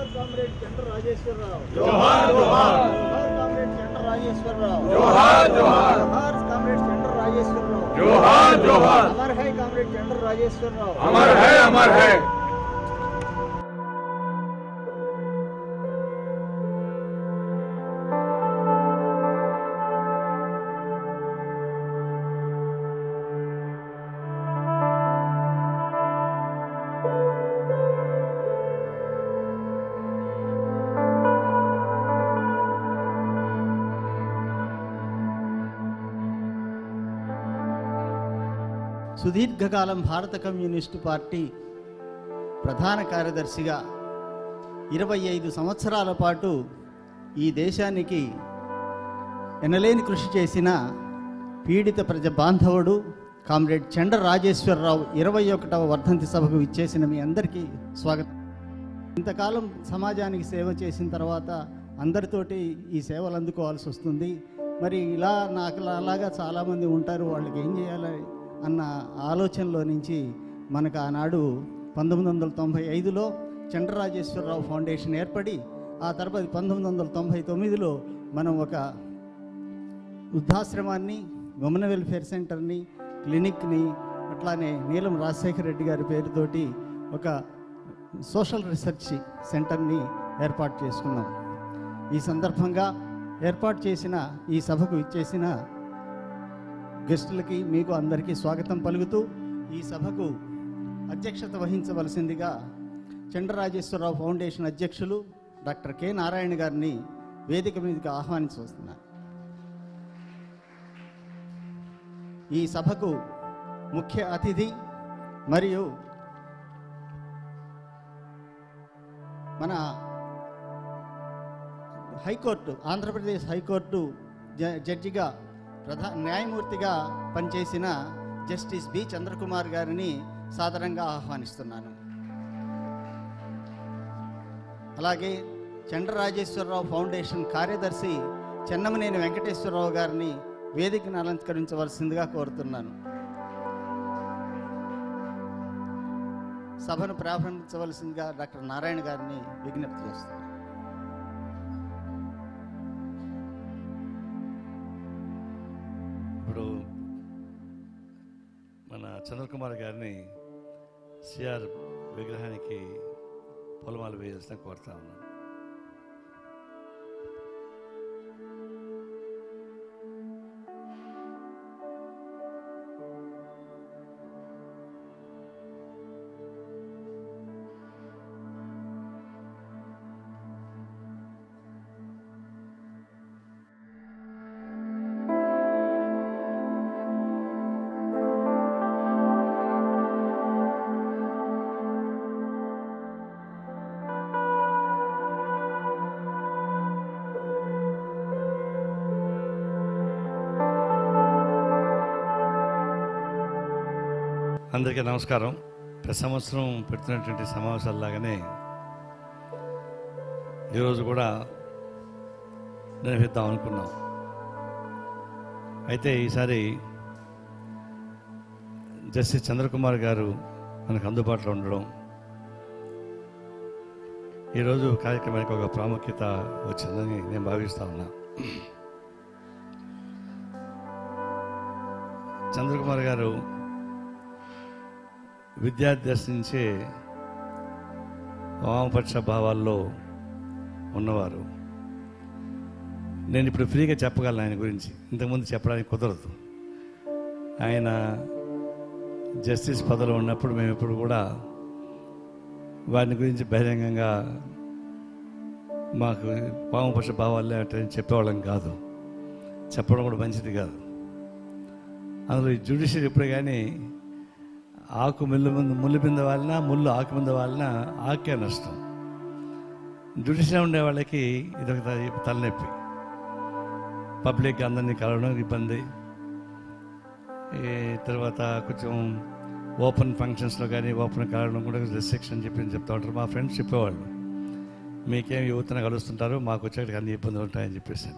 जोहार कॉमरेड चंद्र राजेश्वर राव। जोहार जोहार। जोहार कॉमरेड चंद्र राजेश्वर राव। जोहार जोहार। जोहार कॉमरेड चंद्र राजेश्वर राव। जोहार जोहार। अमर है कॉमरेड चंद्र राजेश्वर राव। अमर है, अमर है। సుదీర్ఘకాలం భారత కమ్యూనిస్టు పార్టీ ప్రధాన కార్యదర్శిగా 25 సంవత్సరాల పాటు ఈ దేశానికి ఎనలేని కృషి చేసిన పీడిత ప్రజ బాంధవుడు కామ్రేడ్ చండ్ర రాజేశ్వరరావు 21వ వర్ధంతి సభకు ఇచ్చేసిన మీ అందరికీ స్వాగతం. ఇంతకాలం సమాజానికి సేవ చేసిన తర్వాత అందరితోటి ఈ సేవలు అందుకోవాల్సి వస్తుంది. మరి ఇలా నాకు అలాగా చాలామంది ఉంటారు, వాళ్ళకి ఏం చేయాలి అన్న ఆలోచనలో నుంచి మనకు ఆనాడు 1995లో చండ్ర రాజేశ్వరరావు ఫౌండేషన్ ఏర్పడి, ఆ తర్వాత 1999లో మనం ఒక వృద్ధాశ్రమాన్ని, ఉమెన్ వెల్ఫేర్ సెంటర్ని, క్లినిక్ని, అట్లానే నీలం రాజశేఖర రెడ్డి గారి పేరుతోటి ఒక సోషల్ రీసెర్చ్ సెంటర్ని ఏర్పాటు చేసుకున్నాం. ఈ సందర్భంగా ఏర్పాటు చేసిన ఈ సభకు ఇచ్చేసిన గెస్టులకి మీకు అందరికీ స్వాగతం పలుకుతూ, ఈ సభకు అధ్యక్షత వహించవలసిందిగా చండ్ర రాజేశ్వరరావు ఫౌండేషన్ అధ్యక్షులు డాక్టర్ కె నారాయణ గారిని వేదిక మీదకి ఆహ్వానించవస్తున్నారు. ఈ సభకు ముఖ్య అతిథి మరియు మన హైకోర్టు, ఆంధ్రప్రదేశ్ హైకోర్టు జడ్జిగా న్యాయమూర్తిగా పనిచేసిన జస్టిస్ బి చంద్రకుమార్ గారిని సాదరంగా ఆహ్వానిస్తున్నాను. అలాగే చండ్ర రాజేశ్వరరావు ఫౌండేషన్ కార్యదర్శి చెన్నమనేని వెంకటేశ్వరరావు గారిని వేదికను అలంకరించవలసిందిగా కోరుతున్నాను. సభను ప్రారంభించవలసిందిగా డాక్టర్ నారాయణ గారిని విజ్ఞప్తి చేస్తున్నాను. ఇప్పుడు మన చంద్రకుమార్ గారిని సిఆర్ విగ్రహానికి పూలమాల వేయాల్సిన కోరుతా ఉన్నాను. అందరికీ నమస్కారం. ప్రతి సంవత్సరం పెడుతున్నటువంటి సమావేశాలలాగానే ఈరోజు కూడా నిర్వహిద్దాం అనుకున్నాం. అయితే ఈసారి జస్టిస్ చంద్రకుమార్ గారు మనకు అందుబాటులో ఉండడం, ఈరోజు కార్యక్రమానికి ఒక ప్రాముఖ్యత వచ్చిందని నేను భావిస్తా ఉన్నా. చంద్రకుమార్ గారు విద్యార్థి దశ నుంచే వామపక్ష భావాల్లో ఉన్నవారు. నేను ఇప్పుడు ఫ్రీగా చెప్పగలను ఆయన గురించి, ఇంతకుముందు చెప్పడానికి కుదరదు. ఆయన జస్టిస్ పదవిలో ఉన్నప్పుడు మేము ఎప్పుడు కూడా వారిని గురించి బహిరంగంగా మాకు వామపక్ష భావాలు అంటే చెప్పేవాళ్ళం కాదు, చెప్పడం కూడా మంచిది కాదు. అందులో ఈ జ్యుడిషియరీ ఎప్పుడు కానీ ఆకు ముళ్ళు మీద వాళ్ళ ముళ్ళు ఆకు మీద వాళ్ళ ఆకే నష్టం. జ్యుడిషియరీ ఉండే వాళ్ళకి ఇదొక తలనొప్పి. పబ్లిక్ అందరినీ కలవడం ఇబ్బంది. తర్వాత కొంచెం ఓపెన్ ఫంక్షన్స్లో కానీ ఓపెన్ కలవడం కూడా రెస్ట్రిక్షన్ చెప్తూ ఉంటారు. మా ఫ్రెండ్స్ చెప్పేవాళ్ళు, మీకేం యువతను కలుస్తుంటారు, మాకు వచ్చేటికి అన్ని ఇబ్బందులు ఉంటాయని చెప్పేసి.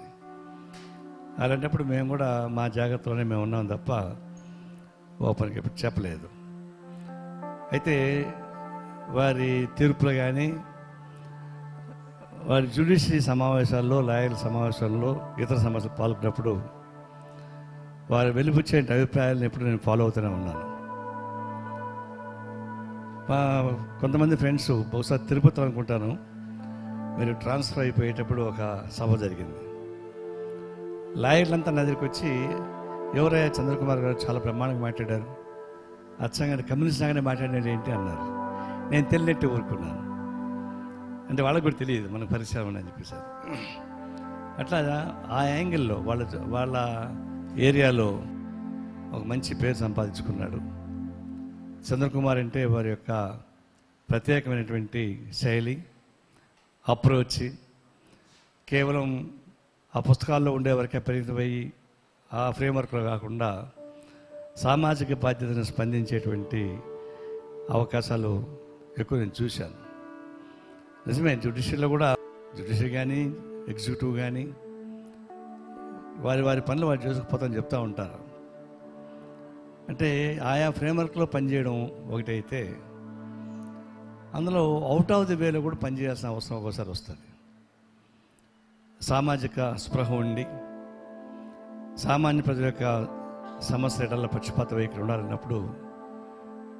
అలాంటప్పుడు మేము కూడా మా జాగ్రత్తలోనే మేము ఉన్నాం తప్ప ఓపెన్కి ఎప్పుడు చెప్పలేదు. అయితే వారి తీర్పులు కానీ వారి జ్యుడిషియరీ సమావేశాల్లో, లాయర్ల సమావేశాల్లో, ఇతర సమస్యలు పాల్గొన్నప్పుడు వారు వెలిబుచ్చే అభిప్రాయాలను ఎప్పుడు నేను ఫాలో అవుతూనే ఉన్నాను. కొంతమంది ఫ్రెండ్స్ బహుశా తిరుపతి అనుకుంటాను, మీరు ట్రాన్స్ఫర్ అయిపోయేటప్పుడు ఒక సభ జరిగింది. లాయర్లంతా నా దగ్గరికి వచ్చి, ఎవరయ్యా చంద్రకుమార్ గారు చాలా బ్రహ్మాండంగా మాట్లాడారు, అచ్చంగా కమ్యూనిస్ట్ లాగానే మాట్లాడాడు ఏంటి అన్నారు. నేను తెలియనట్టు ఊరుకున్నాను. అంటే వాళ్ళకు కూడా తెలియదు మనకు పరిచయం అని చెప్పేసి. అట్లా ఆ యాంగిల్లో వాళ్ళ ఏరియాలో ఒక మంచి పేరు సంపాదించుకున్నాడు. చంద్రకుమార్ అంటే వారి యొక్క ప్రత్యేకమైనటువంటి శైలి, అప్రోచ్ కేవలం ఆ పుస్తకాల్లో ఉండేవరకే పరిమితమయ్యి ఆ ఫ్రేమ్వర్క్లో కాకుండా సామాజిక బాధ్యతను స్పందించేటువంటి అవకాశాలు ఎక్కువ నేను చూశాను. నిజమే, జ్యుడిషియరీలో కూడా జ్యుడిషియరీ కానీ ఎగ్జిక్యూటివ్ కానీ వారి పనులు వారు చేసుకుపోతామని చెప్తూ ఉంటారు. అంటే ఆయా ఫ్రేమ్వర్క్లో పనిచేయడం ఒకటైతే, అందులో అవుట్ ఆఫ్ ది వేలో కూడా పనిచేయాల్సిన అవసరం ఒకసారి వస్తుంది. సామాజిక స్పృహ ఉండి సామాన్య ప్రజల యొక్క సమస్యల పక్షపాత వైఖరి ఉండాలన్నప్పుడు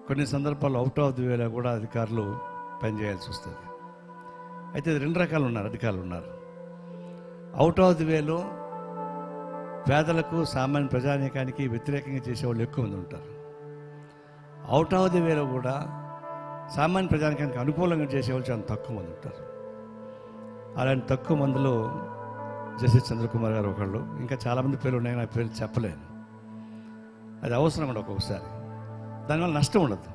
కొన్ని సందర్భాల్లో అవుట్ ఆఫ్ ది వేలో కూడా అధికారులు పనిచేయాల్సి వస్తుంది. అయితే 2 రకాలు ఉన్నారు అధికారులు ఉన్నారు. అవుట్ ఆఫ్ ది వేలో పేదలకు, సామాన్య ప్రజానీకానికి వ్యతిరేకంగా చేసేవాళ్ళు ఎక్కువ మంది ఉంటారు. అవుట్ ఆఫ్ ది వేలో కూడా సామాన్య ప్రజానీకానికి అనుకూలంగా చేసేవాళ్ళు చాలా తక్కువ మంది ఉంటారు. అలాంటి తక్కువ మందిలో జస్టిస్ చంద్రకుమార్ గారు ఒకళ్ళు. ఇంకా చాలామంది పేర్లు ఉన్నాయి, నా పేర్లు చెప్పలేను. అది అవసరం కూడా ఒక్కొక్కసారి. దానివల్ల నష్టం ఉండదు,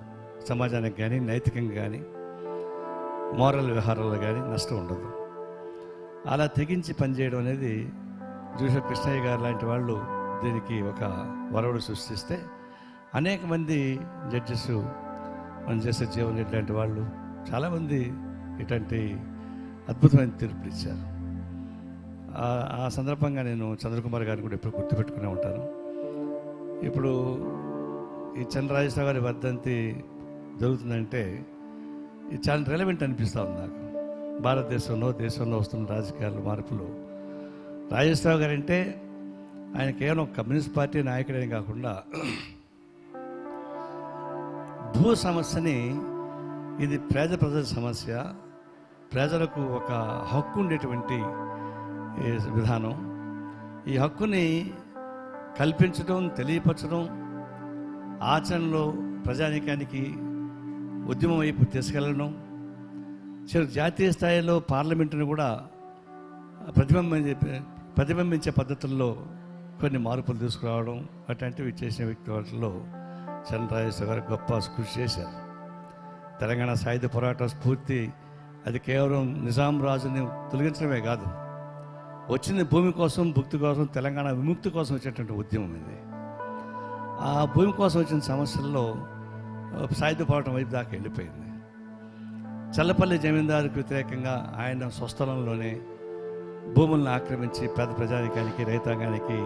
సమాజానికి కానీ నైతికంగా కానీ మోరల్ వ్యవహారాల్లో కానీ నష్టం ఉండదు. అలా తెగించి పనిచేయడం అనేది జూష కృష్ణయ్య గారు లాంటి వాళ్ళు దీనికి ఒక వరవడు సృష్టిస్తే అనేక మంది జడ్జెస్, మన చేసే జీవన్ రెడ్డి లాంటి వాళ్ళు చాలామంది ఇట్లాంటి అద్భుతమైన తీర్పులు ఇచ్చారు. ఆ సందర్భంగా నేను చంద్రకుమార్ గారిని కూడా ఎప్పుడు గుర్తుపెట్టుకునే ఉంటాను. ఇప్పుడు ఈ చంద్రరాజేశ్వర గారి వర్ధంతి జరుగుతుందంటే ఇది చాలా రెలవెంట్ అనిపిస్తూ ఉంది నాకు. దేశంలో వస్తున్న రాజకీయాలు మార్పులు, రాజేశ్వరరావు గారు అంటే ఆయన కేవలం కమ్యూనిస్ట్ పార్టీ నాయకుడే కాకుండా భూ సమస్యని, ఇది ప్రజల సమస్య, ప్రజలకు ఒక హక్కు ఉండేటువంటి విధానం, ఈ హక్కుని కల్పించడం, తెలియపరచడం, ఆచరణలో ప్రజానీకానికి ఉద్యమం వైపు తీసుకెళ్ళడం, జాతీయ స్థాయిలో పార్లమెంటును కూడా ప్రతిబింబించే పద్ధతుల్లో కొన్ని మార్పులు తీసుకురావడం, అట్లాంటివి చేసిన వ్యక్తి వాటిలో చంద్రరాజేశ్వర గారు గొప్ప కృషి చేశారు. తెలంగాణ సాయుధ పోరాట స్ఫూర్తి అది కేవలం నిజాం రాజుని తొలగించడమే కాదు, వచ్చింది భూమి కోసం, భుక్తి కోసం, తెలంగాణ విముక్తి కోసం వచ్చేటువంటి ఉద్యమం ఇది. ఆ భూమి కోసం వచ్చిన సమస్యల్లో సాయుధ పోరాటం వైపు దాకా వెళ్ళిపోయింది. చల్లపల్లి జమీందారుకు వ్యతిరేకంగా ఆయన స్వస్థలంలోనే భూములను ఆక్రమించి పేద ప్రజానికానికి, రైతాంగానికి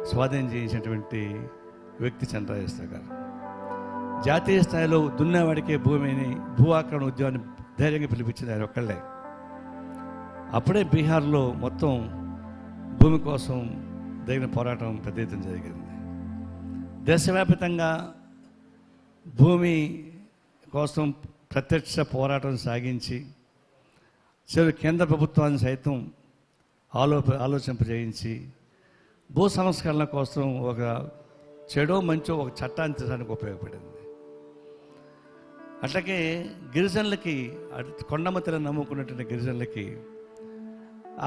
స్వాధీనం చేసినటువంటి వ్యక్తి చంద్రరాజేశ్వర గారు. జాతీయ స్థాయిలో దున్నేవాడికే భూమిని, భూ ఆక్రమణ ఉద్యమాన్ని ధైర్యంగా పిలిపించింది ఆయన ఒక్కళ్ళే. అప్పుడే బీహార్లో మొత్తం భూమి కోసం జరిగిన పోరాటం పెద్ద ఎత్తున జరిగింది. దేశవ్యాప్తంగా భూమి కోసం ప్రత్యక్ష పోరాటం సాగించి చివరి కేంద్ర ప్రభుత్వాన్ని సైతం ఆలోచింపజేయించి భూ సంస్కరణ కోసం ఒక చెడో మంచో ఒక చట్టాన్ని తీసడానికి ఉపయోగపడింది. అట్లాగే గిరిజనులకి, కొండమ్మ తల్లిని నమ్ముకున్నటువంటి గిరిజనులకి,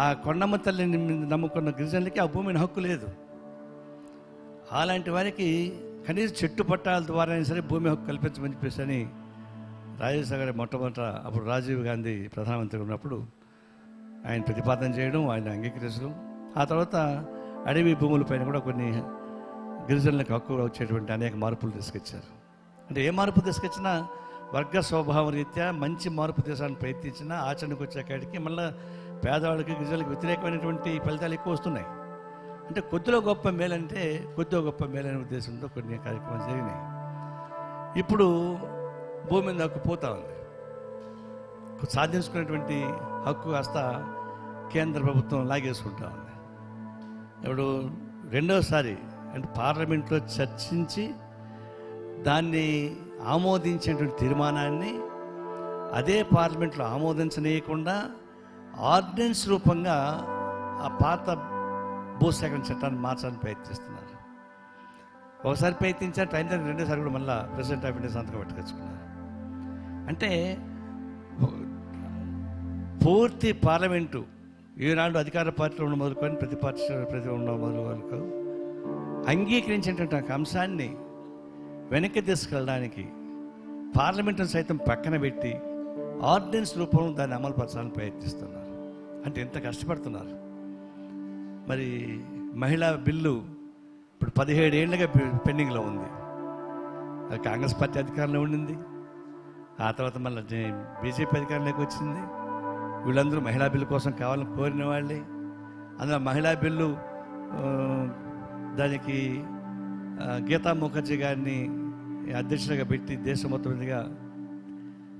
ఆ కొండమ్మ తల్లిని నమ్ముకున్న గిరిజనులకి ఆ భూమిని హక్కు లేదు. అలాంటి వారికి కనీసం చెట్టు పట్టాల ద్వారా అయినా సరే భూమి హక్కు కల్పించమని చెప్పేసి అని రాజేశ్వర గారి మొట్టమొదట అప్పుడు రాజీవ్ గాంధీ ప్రధానమంత్రి ఉన్నప్పుడు ఆయన ప్రతిపాదన చేయడం, ఆయన అంగీకరించడం, ఆ తర్వాత అడవి భూములపైన కూడా కొన్ని గిరిజనులకు హక్కు వచ్చేటువంటి అనేక మార్పులు తీసుకొచ్చారు. అంటే ఏ మార్పు తీసుకొచ్చినా వర్గ స్వభావం రీత్యా మంచి మార్పు తీసాలని ప్రయత్నించినా ఆచరణకు వచ్చేకాడికి మళ్ళీ పేదవాళ్ళకి, గిరిజనులకు వ్యతిరేకమైనటువంటి ఫలితాలు ఎక్కువ వస్తున్నాయి. అంటే కొద్దిలో గొప్ప మేలంటే కొద్దిగా గొప్ప మేలనే ఉద్దేశంతో కొన్ని కార్యక్రమాలు జరిగినాయి. ఇప్పుడు భూమి మీద హక్కు పోతా ఉంది. సాధించుకున్నటువంటి హక్కు కాస్త కేంద్ర ప్రభుత్వం లాగేసుకుంటా ఉంది. ఇప్పుడు రెండోసారి అంటే పార్లమెంట్లో చర్చించి దాన్ని ఆమోదించేటువంటి తీర్మానాన్ని అదే పార్లమెంట్లో ఆమోదించనీయకుండా ఆర్డినెన్స్ రూపంగా ఆ పాత భూసేకరణ చట్టాన్ని మార్చాలని ప్రయత్నిస్తున్నారు. ఒకసారి ప్రయత్నించారు, టైం జరిగి రెండోసారి కూడా మళ్ళీ ప్రెసిడెంట్ ఆఫ్ ఇండియా సంతకం పెట్టుకొచ్చుకున్నారు. అంటే పూర్తి పార్లమెంటు ఈనాడు అధికార పార్టీలో ఉన్న మొదలుకొని ప్రతి ఉన్న మొదలు అంగీకరించేటువంటి ఒక అంశాన్ని వెనక్కి తీసుకెళ్ళడానికి పార్లమెంటును సైతం పక్కన పెట్టి ఆర్డినెన్స్ రూపంలో దాన్ని అమలుపరచాలని ప్రయత్నిస్తున్నారు. అంటే ఎంత కష్టపడుతున్నారు. మరి మహిళా బిల్లు ఇప్పుడు 17 ఏళ్ళుగా పెండింగ్లో ఉంది. అది కాంగ్రెస్ పార్టీ అధికారంలో ఉండింది, ఆ తర్వాత మళ్ళీ బీజేపీ అధికారంలోకి వచ్చింది. వీళ్ళందరూ మహిళా బిల్లు కోసం కావాలని కోరిన వాళ్ళే. అందులో మహిళా బిల్లు దానికి గీతా ముఖర్జీ గారిని అధ్యక్షులుగా పెట్టి దేశం మొత్తం మీదుగా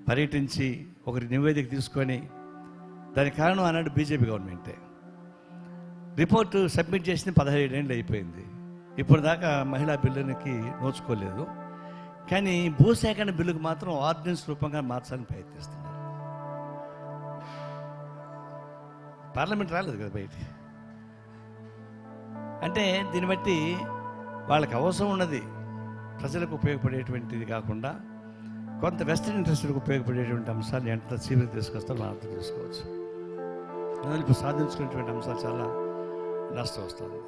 పర్యటించి ఒకరి నివేదిక తీసుకొని, దానికి కారణం ఆనాడు బీజేపీ గవర్నమెంటే. రిపోర్టు సబ్మిట్ చేసింది 17 ఏళ్ళు అయిపోయింది. ఇప్పుడు దాకా మహిళా బిల్లునికి నోచుకోలేదు. కానీ భూసేకరణ బిల్లుకు మాత్రం ఆర్డినెన్స్ రూపంగా మార్చాలని ప్రయత్నిస్తున్నారు. పార్లమెంట్ రాలేదు కదా బయటికి. అంటే దీన్ని బట్టి వాళ్ళకి అవసరం ఉన్నది ప్రజలకు ఉపయోగపడేటువంటిది కాకుండా కొంత వెస్టర్న్ ఇంట్రెస్ట్లకు ఉపయోగపడేటువంటి అంశాన్ని ఎంత సీరియస్ తీసుకొస్తారో మనం అర్థం చేసుకోవచ్చు. ఇప్పుడు సాధించుకునేటువంటి అంశాలు చాలా నష్టం వస్తుంది.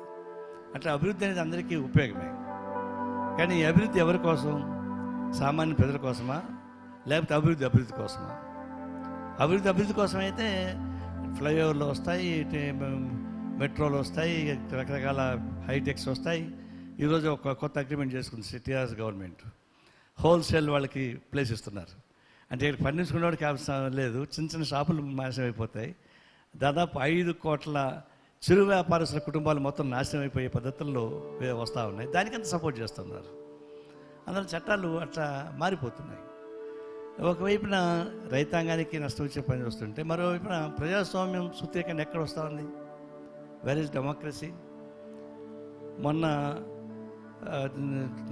అట్లా అభివృద్ధి అనేది అందరికీ ఉపయోగమే. కానీ ఈ అభివృద్ధి ఎవరి కోసం? సామాన్య ప్రజల కోసమా, లేకపోతే అభివృద్ధి కోసమా? అభివృద్ధి కోసం అయితే ఫ్లైఓవర్లు వస్తాయి, మెట్రోలు వస్తాయి, రకరకాల హైటెక్స్ వస్తాయి. ఈరోజు ఒక కొత్త అగ్రిమెంట్ చేసుకుంది టీఆర్ఎస్ గవర్నమెంట్. హోల్సేల్ వాళ్ళకి ప్లేస్ ఇస్తున్నారు. అంటే ఇక్కడ పండించుకునేవాడికి అవసరం లేదు, చిన్న చిన్న షాపులు నాశనం అయిపోతాయి. దాదాపు 5 కోట్ల చిరు వ్యాపారస్తుల కుటుంబాలు మొత్తం నాశనం అయిపోయే పద్ధతుల్లో వస్తూ ఉన్నాయి. దానికంత సపోర్ట్ చేస్తున్నారు. అందులో చట్టాలు అట్లా మారిపోతున్నాయి. ఒకవైపున రైతాంగానికి నష్టం వచ్చే పని వస్తుంటే, మరోవైపున ప్రజాస్వామ్యం సూత్రీకరణ ఎక్కడ వస్తూ ఉంది? Where is democracy? మొన్న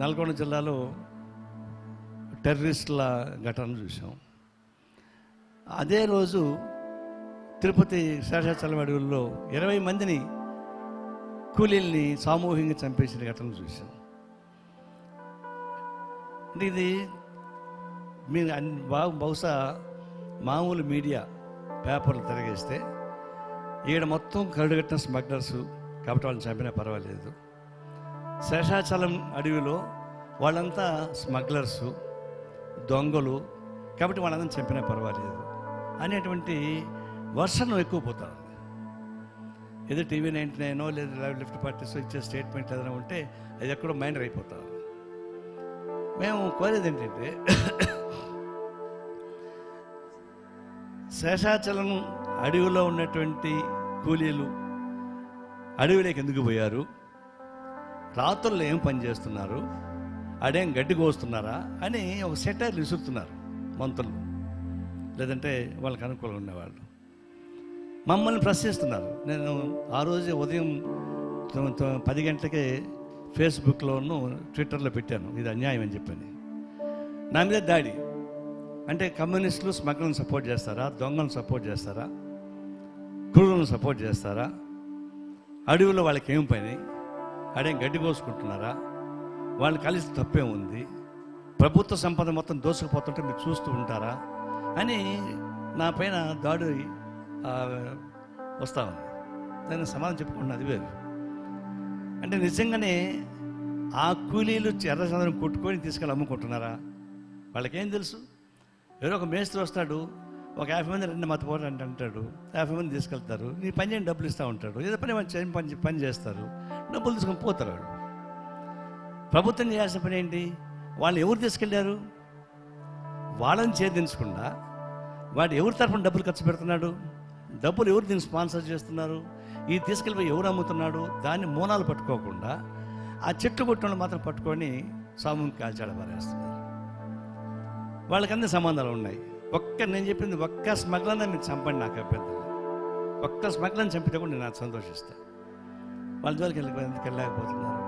నల్గొండ జిల్లాలో టెర్రరిస్టుల ఘటనలు చూసాం. అదే రోజు తిరుపతి శేషాచలం అడవుల్లో 20 మందిని కూలీల్ని సామూహికంగా చంపేసిన ఘటనలు చూసాం. అంటే ఇది మీరు బహుశా మామూలు మీడియా పేపర్లు తిరగేస్తే ఈడ మొత్తం కరుడుగట్టిన స్మగ్లర్సు కాబట్టి వాళ్ళని చంపినా పర్వాలేదు. శేషాచలం అడవిలో వాళ్ళంతా స్మగ్లర్సు, దొంగలు కాబట్టి వాళ్ళంతా చంపినా పర్వాలేదు అనేటువంటి వర్షం ఎక్కువ పోతా ఉంది. ఏదో టీవీ 99 లేదా లెఫ్ట్ పార్టీస్ ఇచ్చే స్టేట్మెంట్ ఏదైనా ఉంటే అది ఎక్కడో మైనర్ అయిపోతా ఉంది. మేము కోరేది ఏంటంటే, శేషాచలం అడవిలో ఉన్నటువంటి కూలీలు అడవిలోకి ఎందుకు పోయారు, రాత్రుల్లో ఏం పని చేస్తున్నారు, అడేం గడ్డి కోస్తున్నారా అని ఒక సెటైర్లు విసురుతున్నారు మంత్రులు, లేదంటే వాళ్ళకి అనుకూలంగా ఉండేవాళ్ళు. మమ్మల్ని ప్రశ్నిస్తున్నారు. నేను ఆ రోజే ఉదయం 10 గంటలకే ఫేస్బుక్లోను ట్విట్టర్లో పెట్టాను, ఇది అన్యాయం అని చెప్పని. నా మీద దాడి. అంటే కమ్యూనిస్టులు స్మగ్లర్లను సపోర్ట్ చేస్తారా, దొంగలను సపోర్ట్ చేస్తారా, క్రూరులను సపోర్ట్ చేస్తారా, అడవిలో వాళ్ళకి ఏం పని, అడేం గడ్డి కోసుకుంటున్నారా, వాళ్ళు కలిసి తప్పే ఉంది, ప్రభుత్వ సంపద మొత్తం దోసుకుపోతుంటే మీరు చూస్తూ ఉంటారా అని నా పైన దాడి వస్తూ ఉంది. దానికి సమాధానం చెప్పుకుంటున్నా, అది వేరు. అంటే నిజంగానే ఆ కూలీలు ఎర్రచందనం కొట్టుకొని తీసుకెళ్ళి అమ్ముకుంటున్నారా? వాళ్ళకేం తెలుసు? ఎవరో ఒక మేస్త్రి వస్తాడు, ఒక 50 మంది రెండు మతపోరు అంటాడు, 50 మంది తీసుకెళ్తారు, నీ పని చేయని డబ్బులు ఇస్తూ ఉంటాడు, ఏదో పని చేస్తారు, డబ్బులు తీసుకొని పోతారు వాళ్ళు. ప్రభుత్వం చేయాల్సిన పని ఏంటి? వాళ్ళు ఎవరు తీసుకెళ్ళారు? వాళ్ళని ఛేదించకుండా వాడు ఎవరి తరఫున డబ్బులు ఖర్చు పెడుతున్నాడు, డబ్బులు ఎవరు దీన్ని స్పాన్సర్ చేస్తున్నారు, ఈ తీసుకెళ్ళిపోయి ఎవరు అమ్ముతున్నాడు, దాన్ని మూలాలు పట్టుకోకుండా ఆ చెట్లు కొట్టులను మాత్రం పట్టుకొని సామూహిక కాల్చాడ పారేస్తున్నారు. వాళ్ళకన్నీ సంబంధాలు ఉన్నాయి. నేను చెప్పింది ఒక్క స్మగ్లర్ని మీరు చంపండి, నాకు అభ్యంతరం. ఒక్క స్మగ్లర్ని చంపితే కూడా నేను నాకు సంతోషిస్తాను. వాళ్ళ జోలికి వెళ్ళలేకపోతున్నారు,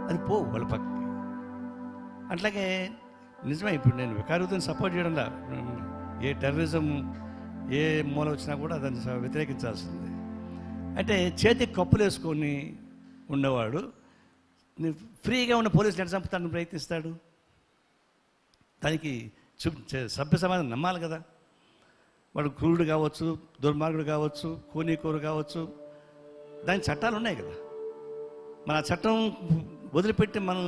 అది పో వాళ్ళ పక్కకి. అట్లాగే నిజమే, ఇప్పుడు నేను వికారుద్దని సపోర్ట్ చేయడంలా, ఏ టెర్రరిజం ఏ మూల వచ్చినా కూడా దాన్ని వ్యతిరేకించాల్సిందే. అంటే చేతికి కప్పులు వేసుకొని ఉన్నవాడు ఫ్రీగా ఉన్న పోలీసులు ఎట్లా చంపుతాడని ప్రయత్నిస్తాడు? దానికి సభ్య సమాజం నమ్మాలి కదా. వాడు క్రూరుడు కావచ్చు, దుర్మార్గుడు కావచ్చు, కూనీకోరు కావచ్చు, దానికి చట్టాలు ఉన్నాయి కదా. మన చట్టం వదిలిపెట్టి మనం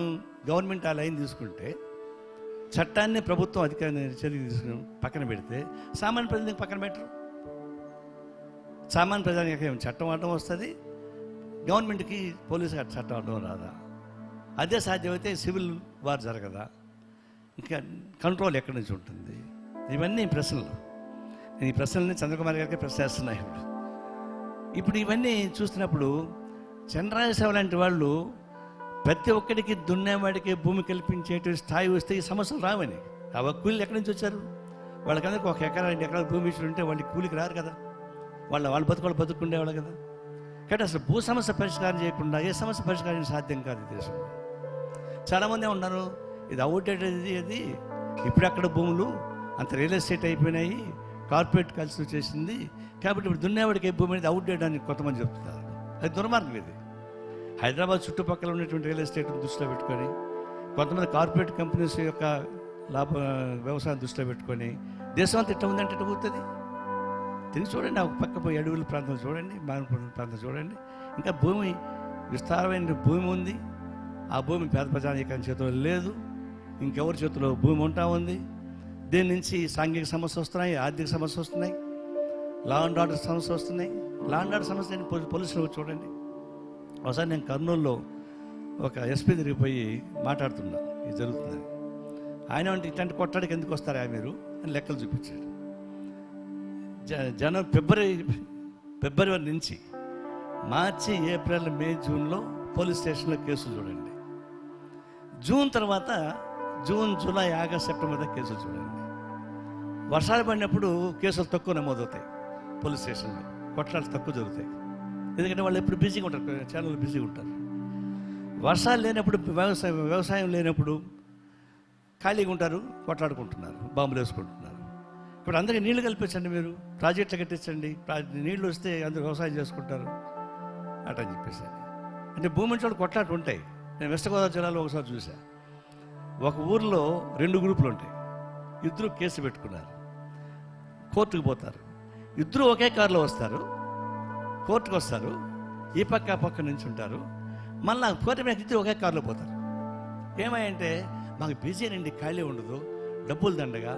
గవర్నమెంట్ ఆ లైన్ తీసుకుంటే, చట్టాన్ని ప్రభుత్వం అధికారాన్ని చర్య తీసుకుని పక్కన పెడితే సామాన్య ప్రజలకు పక్కన పెట్టరు. సామాన్య ప్రజానికి చట్టం అడ్డం వస్తుంది, గవర్నమెంట్కి పోలీసు చట్టం అడ్డం రాదా? అదే సాధ్యమైతే సివిల్ వార్ జరగదా? ఇంకా కంట్రోల్ ఎక్కడి నుంచి ఉంటుంది? ఇవన్నీ ప్రశ్నలు. ఈ ప్రశ్నల్ని చంద్రకుమార్ గారికి ప్రశ్నిస్తున్నాయి. ఇప్పుడు ఇవన్నీ చూస్తున్నప్పుడు చంద్రరాజేశ్వరరావు లాంటి వాళ్ళు ప్రతి ఒక్కడికి దున్నేవాడికి భూమి కల్పించేటువంటి స్థాయి వస్తే ఈ సమస్యలు రావని. ఆ కూలీలు ఎక్కడి నుంచి వచ్చారు? వాళ్ళకందరికీ 1 ఎకరా 2 ఎకరాలు భూమి ఇచ్చి ఉంటే వాళ్ళకి కూలికి రారు కదా, వాళ్ళు బతుకుండేవాళ్ళు కదా. కాబట్టి అసలు భూ సమస్య పరిష్కారం చేయకుండా ఏ సమస్య పరిష్కారం సాధ్యం కాదు ఈ దేశంలో. చాలామంది ఉన్నారు, ఇది అవుట్డేటెడ్, అది ఇప్పుడు అక్కడ భూములు అంత రియల్ ఎస్టేట్ అయిపోయినాయి, కార్పొరేట్ కలిసి వచ్చేసింది, కాబట్టి ఇప్పుడు దున్నేవాడికి ఏ భూమి అనేది అవుట్డేట్ అని కొంతమంది చెప్తున్నారు. అది దుర్మార్గం. ఇది హైదరాబాద్ చుట్టుపక్కల ఉన్నటువంటి రియల్ ఎస్టేట్ దృష్టిలో పెట్టుకొని, కొంతమంది కార్పొరేట్ కంపెనీస్ యొక్క వ్యవసాయం దృష్టిలో పెట్టుకొని దేశం అంతా ఇట్లా ఉందంటే ఇట్లా కూర్తుంది. తిరిగి చూడండి, ఒక పక్క పోయి అడవుల ప్రాంతం చూడండి, మానవ ప్రాంతం చూడండి, ఇంకా భూమి విస్తారమైన భూమి ఉంది. ఆ భూమి పేద ప్రజానీకరణ చేతిలో లేదు, ఇంకెవరి చేతిలో భూమి ఉంటా ఉంది. దీని నుంచి సాంఘిక సమస్య వస్తున్నాయి, ఆర్థిక సమస్య వస్తున్నాయి, లా అండ్ ఆర్డర్ సమస్య వస్తున్నాయి. లా అండ్ ఆర్డర్ సమస్య పోలీసులు చూడండి. ఒకసారి నేను కర్నూలులో ఒక ఎస్పీ తిరిగిపోయి మాట్లాడుతున్నా, ఇది జరుగుతుందని. ఆయన అంటే ఇట్లాంటి కొట్టడానికి ఎందుకు వస్తారా మీరు అని లెక్కలు చూపించాడు. ఫిబ్రవరి నుంచి మార్చి, ఏప్రిల్, మే, జూన్లో పోలీస్ స్టేషన్లో కేసులు చూడండి. జూన్ తర్వాత జూన్, జూలై, ఆగస్ట్, సెప్టెంబర్ దాకా కేసులు చూడండి. వర్షాలు పడినప్పుడు కేసులు తక్కువ నమోదవుతాయి పోలీస్ స్టేషన్లో, కొట్లాటలు తక్కువ జరుగుతాయి. ఎందుకంటే వాళ్ళు ఎప్పుడు బిజీగా ఉంటారు, ఛానల్ బిజీగా ఉంటారు. వర్షాలు లేనప్పుడు, వ్యవసాయం లేనప్పుడు ఖాళీగా ఉంటారు, కొట్లాడుకుంటున్నారు, బాంబులు వేసుకుంటున్నారు. ఇప్పుడు అందరికీ నీళ్లు కల్పించండి, మీరు ప్రాజెక్టులు కట్టించండి, నీళ్లు వస్తే అందరూ వ్యవసాయం చేసుకుంటారు అట్లా అని చెప్పేసి. అంటే భూమి నుంచి కొట్లాట ఉంటాయి. నేను వెస్ట్ గోదావరి జిల్లాలో ఒకసారి చూసా, ఒక ఊర్లో 2 గ్రూపులు ఉంటాయి. ఇద్దరు కేసు పెట్టుకున్నారు, కోర్టుకు పోతారు. ఇద్దరు ఒకే కారులో వస్తారు, కోర్టుకు వస్తారు, ఈ పక్క ఆ పక్క నుంచి ఉంటారు. మళ్ళీ కోర్టు మీద ఇద్దరు ఒకే కారులో పోతారు. ఏమంటే మాకు బిజీనండి, ఖాళీ ఉండదు, డబ్బులు దండగా,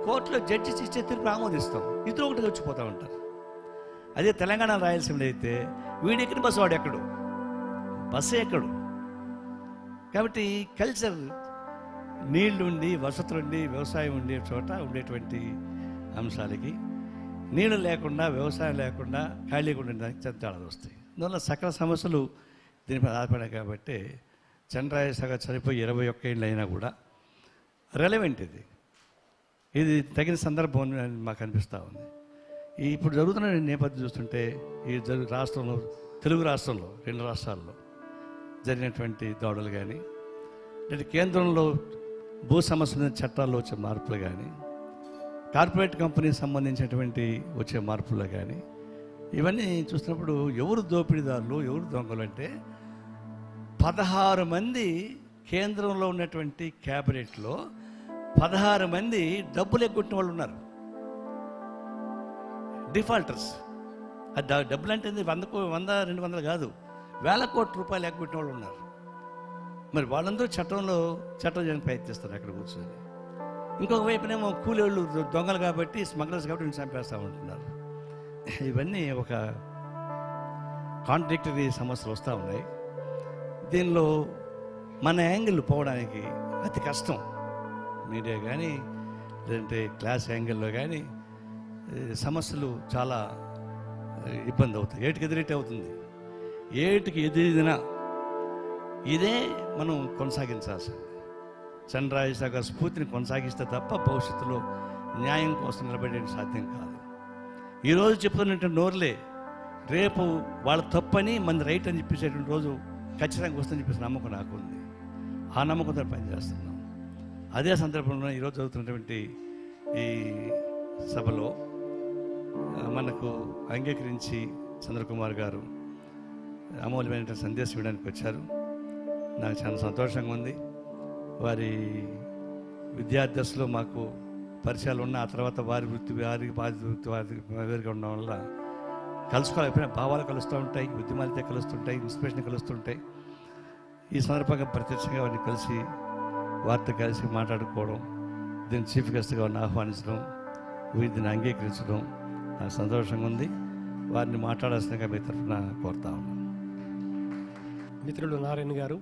కోర్టులో జడ్జి ఇచ్చే తీర్పు ఆమోదిస్తాం, ఇద్దరు ఒకటి వచ్చిపోతూ ఉంటారు. అదే తెలంగాణ రాయలసీమలో అయితే వీడెక్కడి బస్సు వాడు ఎక్కడు, బస్సు ఎక్కడు. కాబట్టి కల్చర్, నీళ్లుండి, వసతులుండి, వ్యవసాయం ఉండే చోట ఉండేటువంటి అంశాలకి నీళ్లు లేకుండా, వ్యవసాయం లేకుండా, ఖాళీగా ఉండడానికి తేడాలు వస్తాయి. అందువల్ల సకల సమస్యలు దీనిపై ఆధారపడాయి. కాబట్టి చంద్రరాజేశ్వరరావు చనిపోయి 21 ఏళ్ళు అయినా కూడా రెలవెంట్ ఇది తగిన సందర్భం అని మాకు అనిపిస్తూ ఉంది. ఇప్పుడు జరుగుతున్న నేపథ్యం చూస్తుంటే ఈ రాష్ట్రంలో, తెలుగు రాష్ట్రంలో 2 రాష్ట్రాల్లో జరిగినటువంటి దాడులు కానీ, అంటే కేంద్రంలో భూ సమస్యల చట్టాల్లో వచ్చే మార్పులు కానీ, కార్పొరేట్ కంపెనీకి సంబంధించినటువంటి వచ్చే మార్పులు కానీ, ఇవన్నీ చూసినప్పుడు ఎవరు దోపిడీదారులు, ఎవరు దొంగలు అంటే 16 మంది కేంద్రంలో ఉన్నటువంటి క్యాబినెట్లో 16 మంది డబ్బులు ఎగ్గొట్టిన వాళ్ళు ఉన్నారు, డిఫాల్టర్స్. అది డబ్బులు అంటే 100-200 కాదు, వేల కోట్ల రూపాయలు ఎగ్గొట్టిన వాళ్ళు ఉన్నారు. మరి వాళ్ళందరూ చట్టం చేయడానికి ప్రయత్నిస్తారు అక్కడ కూర్చొని. ఇంకొక వైపునేమో కూలీళ్ళు దొంగలు కాబట్టి, స్మగ్లర్స్ కాబట్టి చంపేస్తూ ఉంటున్నారు. ఇవన్నీ ఒక కాంట్రాడిక్టరీ సమస్యలు వస్తూ ఉన్నాయి. దీనిలో మన యాంగిల్ పోవడానికి అతి కష్టం. మీడియా కానీ, లేదంటే క్లాస్ యాంగిల్లో కానీ సమస్యలు చాలా ఇబ్బంది అవుతాయి. ఏటికి ఎదురెట్టి అవుతుంది. ఏటికి ఎదిరినా ఇదే మనం కొనసాగించాల్సింది. చంద్రరాజేశ్వరరావు గారి స్ఫూర్తిని కొనసాగిస్తే తప్ప భవిష్యత్తులో న్యాయం కోసం నిలబడేది సాధ్యం కాదు. ఈరోజు చెప్తున్నట్టు నోరులే, రేపు వాళ్ళ తప్పని మన రైట్ అని చెప్పేసేటువంటి రోజు ఖచ్చితంగా వస్తుందని చెప్పేసి నమ్మకం నాకు ఉంది. ఆ నమ్మకంతో పనిచేస్తున్నాం. అదే సందర్భంలో ఈరోజు జరుగుతున్నటువంటి ఈ సభలో మనకు అంగీకరించి చంద్రకుమార్ గారు అమూల్యమైన సందేశం ఇవ్వడానికి వచ్చారు. నాకు చాలా సంతోషంగా ఉంది. వారి విద్యార్థులు మాకు పరిచయాలు ఉన్న, ఆ తర్వాత వారి వృత్తి వృత్తి వేరుగా ఉండడం వల్ల కలుసుకోలేకపోయినా భావాలు కలుస్తూ ఉంటాయి, బుద్ధిమాలితే కలుస్తుంటాయి, ఇన్స్పిరేషన్ కలుస్తుంటాయి. ఈ సందర్భంగా ప్రత్యక్షంగా వారిని కలిసి వారితో కలిసి మాట్లాడుకోవడం, దీన్ని చీఫ్ గెస్ట్గా వారిని ఆహ్వానించడం, దీన్ని అంగీకరించడం నాకు సంతోషంగా ఉంది. వారిని మాట్లాడాల్సిందిగా మీ తరఫున కోరుతా ఉన్నాను. మిత్రులు నారాయణ గారు,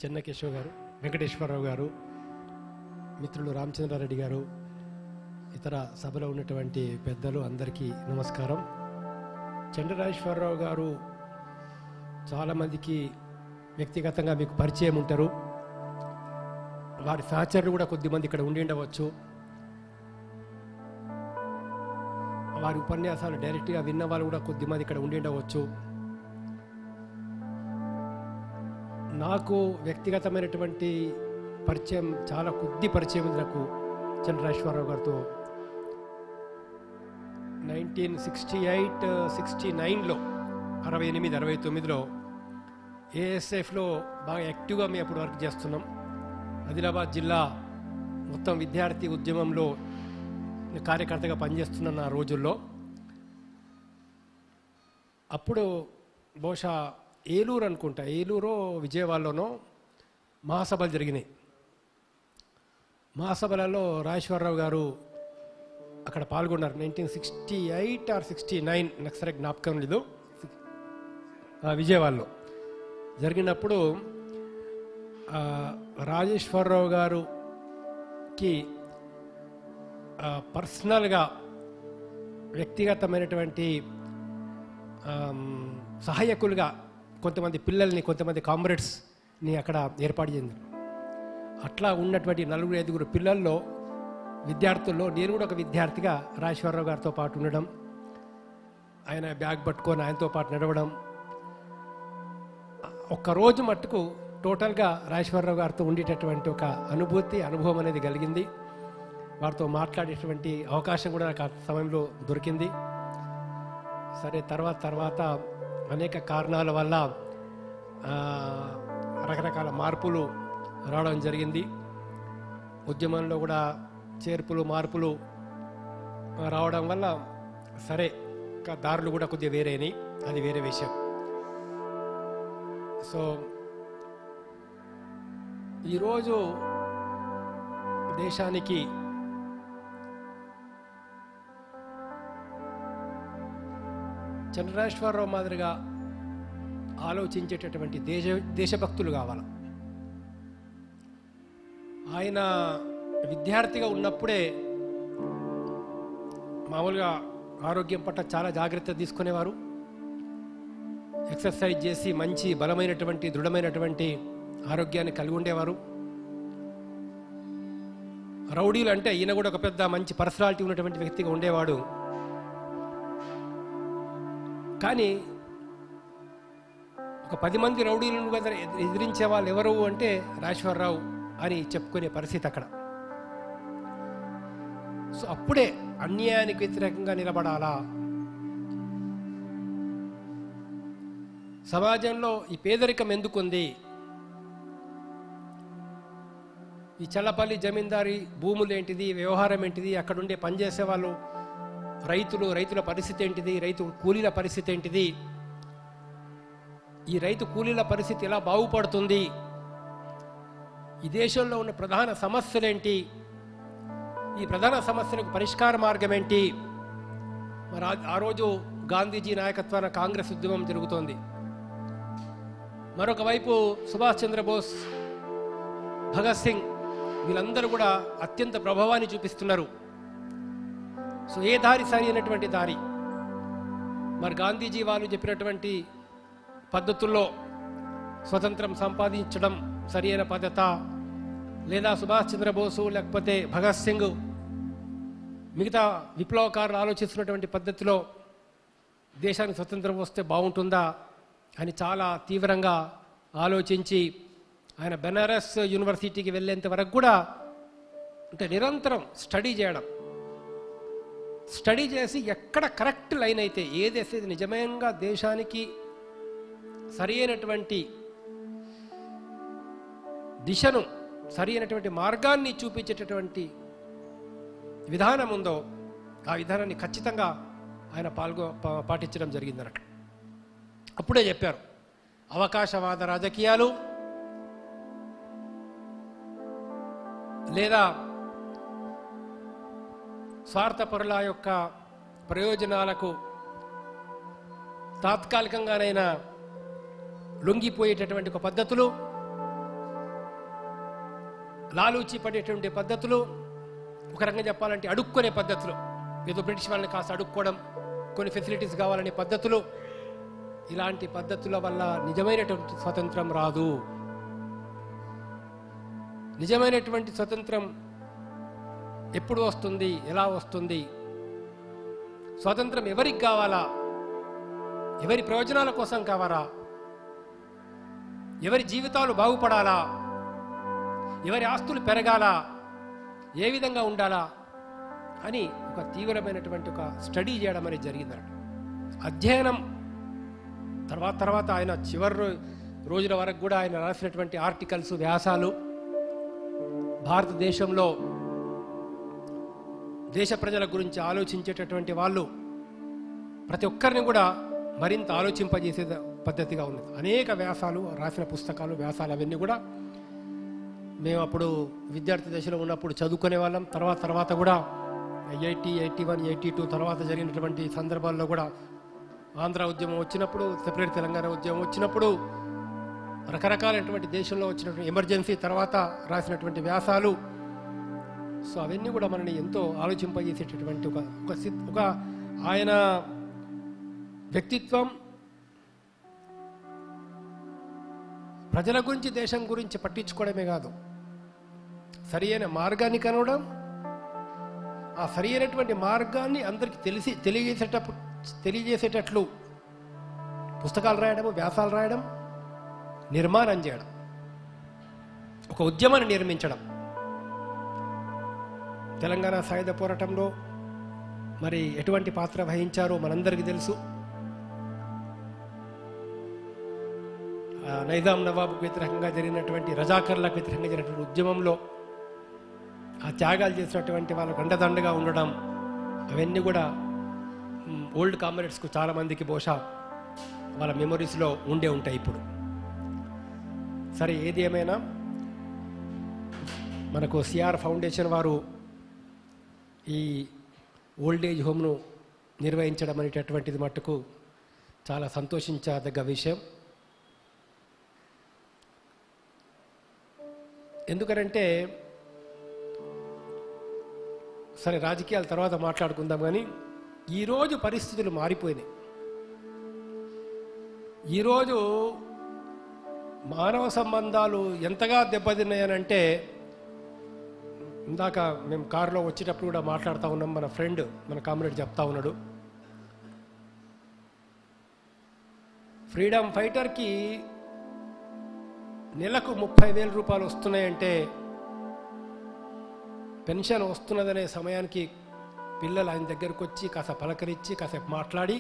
చెన్నకేశవ్ గారు, వెంకటేశ్వరరావు గారు, మిత్రులు రామచంద్రారెడ్డి గారు, ఇతర సభలో ఉన్నటువంటి పెద్దలు అందరికీ నమస్కారం. చంద్రరాజేశ్వరరావు గారు చాలామందికి వ్యక్తిగతంగా మీకు పరిచయం ఉంటారు. వారి సహచరులు కూడా కొద్దిమంది ఇక్కడ ఉండి ఉండవచ్చు. వారి ఉపన్యాసాలు డైరెక్ట్గా విన్న వాళ్ళు కూడా కొద్దిమంది ఇక్కడ ఉండి ఉండవచ్చు. నాకు వ్యక్తిగతమైనటువంటి పరిచయం చాలా కొద్ది పరిచయం ఉంది నాకు చంద్రరాజేశ్వరరావు గారితో. 1968-69లో 68-69లో ఏఎస్ఎఫ్లో బాగా యాక్టివ్గా మేము అప్పుడు వర్క్ చేస్తున్నాం. ఆదిలాబాద్ జిల్లా మొత్తం విద్యార్థి ఉద్యమంలో కార్యకర్తగా పనిచేస్తున్న ఆ రోజుల్లో. అప్పుడు బహుశా ఏలూరు అనుకుంటా, ఏలూరు విజయవాడలోనో మహాసభలు జరిగినాయి. మహాసభలలో రాజేశ్వరరావు గారు అక్కడ పాల్గొన్నారు. 1968 or 69 నాకు సరే జ్ఞాపకం లేదు. విజయవాడలో జరిగినప్పుడు రాజేశ్వరరావు గారుకి పర్సనల్గా వ్యక్తిగతమైనటువంటి సహాయకులుగా కొంతమంది పిల్లల్ని, కొంతమంది కామ్రేడ్స్ని అక్కడ ఏర్పాటు చేశారు. అట్లా ఉన్నటువంటి 4-5 పిల్లల్లో, విద్యార్థుల్లో నేను కూడా ఒక విద్యార్థిగా రాజేశ్వరరావు గారితో పాటు ఉండడం, ఆయన బ్యాగ్ పట్టుకొని ఆయనతో పాటు నడవడం, ఒక్కరోజు మట్టుకు టోటల్గా రాజేశ్వరరావు గారితో ఉండేటటువంటి ఒక అనుభవం అనేది కలిగింది. వారితో మాట్లాడేటువంటి అవకాశం కూడా నాకు ఆ సమయంలో దొరికింది. సరే తర్వాత అనేక కారణాల వల్ల రకరకాల మార్పులు రావడం జరిగింది. ఉద్యమంలో కూడా చేర్పులు మార్పులు రావడం వల్ల సరే దారులు కూడా కొద్దిగా వేరేని, అది వేరే విషయం. సో ఈరోజు దేశానికి చంద్రరాజేశ్వరరావు మాదిరిగా ఆలోచించేటటువంటి దేశభక్తులు కావాలి. ఆయన విద్యార్థిగా ఉన్నప్పుడే మామూలుగా ఆరోగ్యం పట్ల చాలా జాగ్రత్త తీసుకునేవారు. ఎక్సర్సైజ్ చేసి మంచి బలమైనటువంటి దృఢమైనటువంటి ఆరోగ్యాన్ని కలిగి ఉండేవారు. రౌడీలు అంటే ఈయన కూడా ఒక పెద్ద మంచి పర్సనాలిటీ ఉన్నటువంటి వ్యక్తిగా ఉండేవాడు. కానీ ఒక 10 మంది రౌడీలను ఎదిరించే వాళ్ళు ఎవరు అంటే రాజేశ్వరరావు అని చెప్పుకునే పరిస్థితి అక్కడ. సో అప్పుడే అన్యాయానికి వ్యతిరేకంగా నిలబడాలా, సమాజంలో ఈ పేదరికం ఎందుకుంది, ఈ చల్లపల్లి జమీందారీ భూములు ఏంటిది, వ్యవహారం ఏంటిది, అక్కడుండే పనిచేసే వాళ్ళు రైతుల పరిస్థితి ఏంటిది, రైతు కూలీల పరిస్థితి ఏంటిది, ఈ రైతు కూలీల పరిస్థితి ఎలా బాగుపడుతుంది, ఈ దేశంలో ఉన్న ప్రధాన సమస్యలేంటి, ఈ ప్రధాన సమస్యలకు పరిష్కార మార్గం ఏంటి. మరి ఆ రోజు గాంధీజీ నాయకత్వాన కాంగ్రెస్ ఉద్యమం జరుగుతోంది. మరొక వైపు సుభాష్ చంద్రబోస్, భగత్ సింగ్ వీళ్ళందరూ కూడా అత్యంత ప్రభావాన్ని చూపిస్తున్నారు. సో ఏ దారి సరి అయినటువంటి దారి? మరి గాంధీజీ వాళ్ళు చెప్పినటువంటి పద్ధతుల్లో స్వతంత్రం సంపాదించడం సరి అయిన పద్ధత, లేదా సుభాష్ చంద్రబోసు లేకపోతే భగత్ సింగ్ మిగతా విప్లవకారులు ఆలోచిస్తున్నటువంటి పద్ధతిలో దేశానికి స్వతంత్రం వస్తే బాగుంటుందా అని చాలా తీవ్రంగా ఆలోచించి ఆయన బెనారస్ యూనివర్సిటీకి వెళ్ళేంత వరకు కూడా అంటే నిరంతరం స్టడీ చేసి ఎక్కడ కరెక్ట్ లైన్ అయితే ఏదైతే నిజంగా దేశానికి సరి అయినటువంటి దిశను సరి అయినటువంటి మార్గాన్ని చూపించేటటువంటి విధానం ఉందో ఆ విధానాన్ని ఖచ్చితంగా ఆయన పాటించడం జరిగిందన్నట్టు. అప్పుడే చెప్పారు, అవకాశవాద రాజకీయాలు లేదా స్వార్థపరుల యొక్క ప్రయోజనాలకు తాత్కాలికంగానైనా లొంగిపోయేటటువంటి ఒక పద్ధతులు, లాలూచి పడేటువంటి పద్ధతులు, ఒక రకంగా చెప్పాలంటే అడుక్కునే పద్ధతులు, ఏదో బ్రిటిష్ వాళ్ళని కాస్త అడుక్కోవడం, కొన్ని ఫెసిలిటీస్ కావాలనే పద్ధతులు, ఇలాంటి పద్ధతుల వల్ల నిజమైనటువంటి స్వతంత్రం రాదు. నిజమైనటువంటి స్వతంత్రం ఎప్పుడు వస్తుంది, ఎలా వస్తుంది, స్వతంత్రం ఎవరికి కావాలా, ఎవరి ప్రయోజనాల కోసం కావాలా, ఎవరి జీవితాలు బాగుపడాలా, ఎవరి ఆస్తులు పెరగాలా, ఏ విధంగా ఉండాలా అని ఒక తీవ్రమైనటువంటి ఒక స్టడీ చేయడం అనేది జరిగిందన్నట్టు. అధ్యయనం తర్వాత ఆయన చివరి రోజుల వరకు కూడా ఆయన రాసినటువంటి ఆర్టికల్స్, వ్యాసాలు భారతదేశంలో దేశ ప్రజల గురించి ఆలోచించేటటువంటి వాళ్ళు ప్రతి ఒక్కరిని కూడా మరింత ఆలోచింపజేసే పద్ధతిగా ఉన్నది. అనేక వ్యాసాలు రాసిన పుస్తకాలు, వ్యాసాలు అవన్నీ కూడా మేము అప్పుడు విద్యార్థి దశలో ఉన్నప్పుడు చదువుకునే వాళ్ళం. తర్వాత కూడా 80, 81, 82 తర్వాత జరిగినటువంటి సందర్భాల్లో కూడా ఆంధ్ర ఉద్యమం వచ్చినప్పుడు, సెపరేట్ తెలంగాణ ఉద్యమం వచ్చినప్పుడు, రకరకాలైనటువంటి దేశంలో వచ్చినటువంటి ఎమర్జెన్సీ తర్వాత రాసినటువంటి వ్యాసాలు, సో అవన్నీ కూడా మనల్ని ఎంతో ఆలోచింపజేసేటటువంటి ఒక ఆయన వ్యక్తిత్వం, ప్రజల గురించి దేశం గురించి పట్టించుకోవడమే కాదు, సరి అయిన మార్గాన్ని కనవడం, ఆ సరి అయినటువంటి మార్గాన్ని అందరికీ తెలియజేసేటట్లు పుస్తకాలు రాయడం, వ్యాసాలు రాయడం, నిర్మాణం చేయడం, ఒక ఉద్యమాన్ని నిర్మించడం. తెలంగాణ సాయుధ పోరాటంలో మరి ఎటువంటి పాత్ర వహించారో మనందరికీ తెలుసు. నైజాం నవాబుకు వ్యతిరేకంగా జరిగినటువంటి, రజాకర్లకు వ్యతిరేకంగా జరిగినటువంటి ఉద్యమంలో ఆ త్యాగాలు చేసినటువంటి వాళ్ళకు అండదండగా ఉండడం, అవన్నీ కూడా ఓల్డ్ కామ్రేడ్స్కు చాలామందికి బహుశా వాళ్ళ మెమొరీస్లో ఉండే ఉంటాయి ఇప్పుడు. సరే, ఏది ఏమైనా మనకు సిఆర్ ఫౌండేషన్ వారు ఈ ఓల్డేజ్ హోమ్ను నిర్వహించడం అనేటటువంటిది మట్టుకు చాలా సంతోషించదగ్గ విషయం. ఎందుకనంటే, సరే రాజకీయాల తర్వాత మాట్లాడుకుందాం, కానీ ఈరోజు పరిస్థితులు మారిపోయినాయి. ఈరోజు మానవ సంబంధాలు ఎంతగా దెబ్బతిన్నాయనంటే, ఇందాక మేము కారులో వచ్చేటప్పుడు కూడా మాట్లాడుతూ ఉన్నాం, మన ఫ్రెండ్, మన కామ్రేడ్ చెప్తా ఉన్నాడు, ఫ్రీడమ్ ఫైటర్కి నెలకు 30,000 రూపాయలు వస్తున్నాయంటే, పెన్షన్ వస్తున్నదనే సమయానికి పిల్లలు ఆయన దగ్గరకు వచ్చి కాస్త పలకరించి కాసేపు మాట్లాడి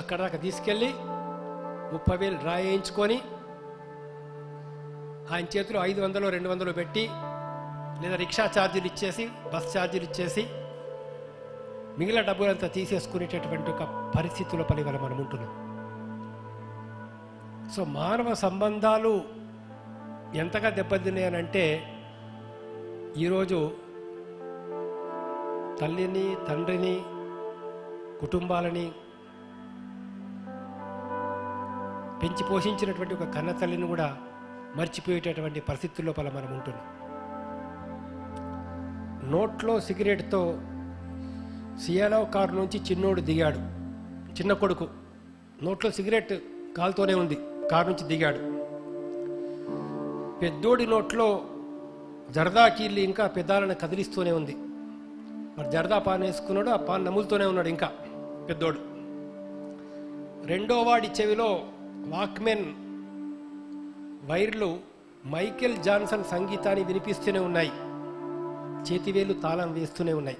అక్కడ దాకా తీసుకెళ్ళి 30,000 డ్రా చేయించుకొని ఆయన చేతిలో 500, 200 పెట్టి, లేదా రిక్షా ఛార్జీలు ఇచ్చేసి, బస్ ఛార్జీలు ఇచ్చేసి మిగిలిన డబ్బులంతా తీసేసుకునేటటువంటి ఒక పరిస్థితుల పని వల్ల మనం ఉంటున్నాం. సో మానవ సంబంధాలు ఎంతగా దెబ్బతిన్నాయనంటే, ఈరోజు తల్లిని, తండ్రిని, కుటుంబాలని పెంచి పోషించినటువంటి ఒక కన్న తల్లిని కూడా మర్చిపోయేటటువంటి పరిస్థితుల్లో మనం ఉంటున్నాం. నోట్లో సిగరెట్తో సియాలో కారు నుంచి చిన్నోడు దిగాడు, చిన్న కొడుకు నోట్లో సిగరెట్ కాలుతోనే ఉంది, కారు నుంచి దిగాడు. పెద్దోడి నోట్లో జర్దా కీళ్ళు ఇంకా పెద్దాలను కదిలిస్తూనే ఉంది. మరి జర్దా పాన్ వేసుకున్నాడు, ఆ పాన్ నములుతూనే ఉన్నాడు ఇంకా పెద్దోడు. రెండో వాడి చెవిలో వాక్మెన్ వైర్లు మైకేల్ జాన్సన్ సంగీతాన్ని వినిపిస్తూనే ఉన్నాయి, చేతివేలు తాళం వేస్తూనే ఉన్నాయి.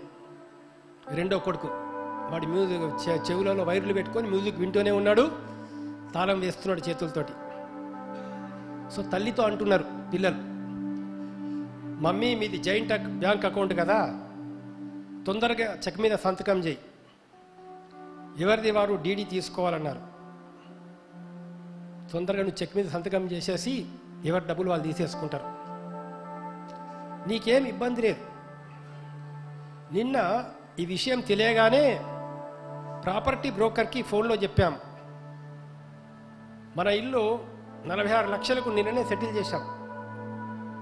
రెండో కొడుకు వాడి మ్యూజిక్ చెవులలో వైర్లు పెట్టుకొని మ్యూజిక్ వింటూనే ఉన్నాడు, తాళం వేస్తున్నాడు చేతులతోటి. సో తల్లితో అంటున్నారు పిల్లలు, మమ్మీ మీది జాయింట్ బ్యాంక్ అకౌంట్ కదా, తొందరగా చెక్ మీద సంతకం చేయి, ఎవరిది వారు డీడీ తీసుకోవాలన్నారు. తొందరగా నువ్వు చెక్ మీద సంతకం చేసేసి ఎవరి డబ్బులు వాళ్ళు తీసేసుకుంటారు, నీకేం ఇబ్బంది లేదు. నిన్న ఈ విషయం తెలియగానే ప్రాపర్టీ బ్రోకర్కి ఫోన్లో చెప్పాం, మన ఇల్లు 46 లక్షలకు నిన్ననే సెటిల్ చేశాం.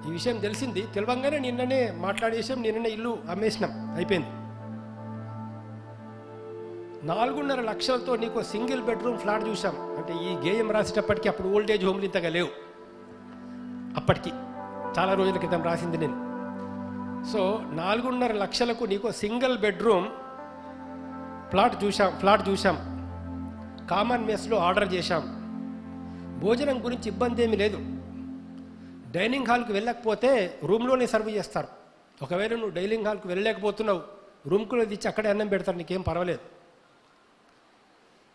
ఈ విషయం తెలిసింది, తెలియంగానే నిన్ననే మాట్లాడేసాం, నిన్ననే ఇల్లు అమ్మేసినాం, అయిపోయింది. 4.5 లక్షలతో నీకు సింగిల్ బెడ్రూమ్ ఫ్లాట్ చూసాం. అంటే ఈ గేయం రాసేటప్పటికి అప్పుడు ఓల్డేజ్ హోమ్లు ఇంతగా లేవు, అప్పటికి చాలా రోజుల క్రితం రాసింది నేను. సో 4.5 లక్షలకు నీకు సింగిల్ బెడ్రూమ్ ఫ్లాట్ చూసాం. కామన్ మెస్లో ఆర్డర్ చేశాం. భోజనం గురించి ఇబ్బంది ఏమీ లేదు. డైనింగ్ హాల్కి వెళ్ళకపోతే రూమ్లోనే సర్వ్ చేస్తారు. ఒకవేళ నువ్వు డైనింగ్ హాల్కి వెళ్ళలేకపోతున్నావు, రూమ్కులో తెచ్చి అక్కడే అన్నం పెడతారు, నీకేం పర్వాలేదు.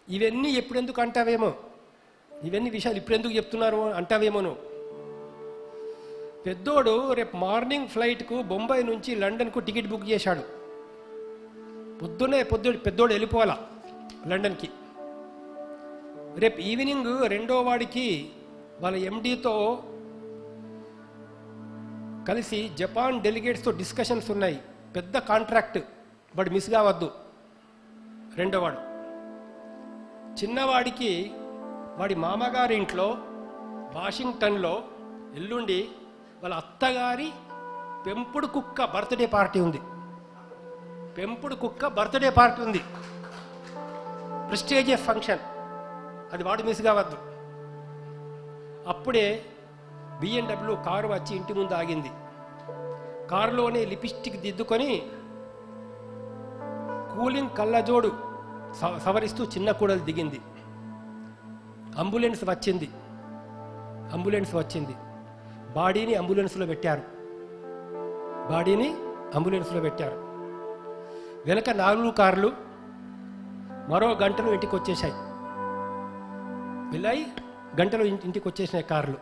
ఇవన్నీ ఎప్పుడెందుకు అంటావేమో, ఇవన్నీ విషయాలు ఇప్పుడెందుకు చెప్తున్నారు అంటావేమో నువ్వు. పెద్దోడు రేపు మార్నింగ్ ఫ్లైట్కు బొంబాయి నుంచి లండన్కు టికెట్ బుక్ చేశాడు. పెద్దోడు వెళ్ళిపోవాలా లండన్కి. రేపు ఈవినింగ్ రెండో వాడికి వాళ్ళ ఎండీతో కలిసి జపాన్ డెలిగేట్స్తో డిస్కషన్స్ ఉన్నాయి. పెద్ద కాంట్రాక్ట్, వాడు మిస్ కావద్దు. రెండోవాడు చిన్నవాడికి వాడి మామగారి ఇంట్లో వాషింగ్టన్లో ఎల్లుండి వాళ్ళ అత్తగారి పెంపుడు కుక్క బర్త్డే పార్టీ ఉంది. ప్రెస్టీజియస్ ఫంక్షన్, అది వాడు మిస్ కావద్దు. అప్పుడే BMW కారు వచ్చి ఇంటి ముందు ఆగింది. కారులోనే లిప్స్టిక్ దిద్దుకొని కూలింగ్ కళ్ళజోడు సవరిస్తూ చిన్న కూడలు దిగింది. అంబులెన్స్ వచ్చింది. బాడీని అంబులెన్స్లో పెట్టారు. వెనక 4 కార్లు మరో గంటలో ఇంటికి వచ్చేసాయి. వెళ్ళాయి, గంటలో ఇంటికి వచ్చేసినాయి కార్లు.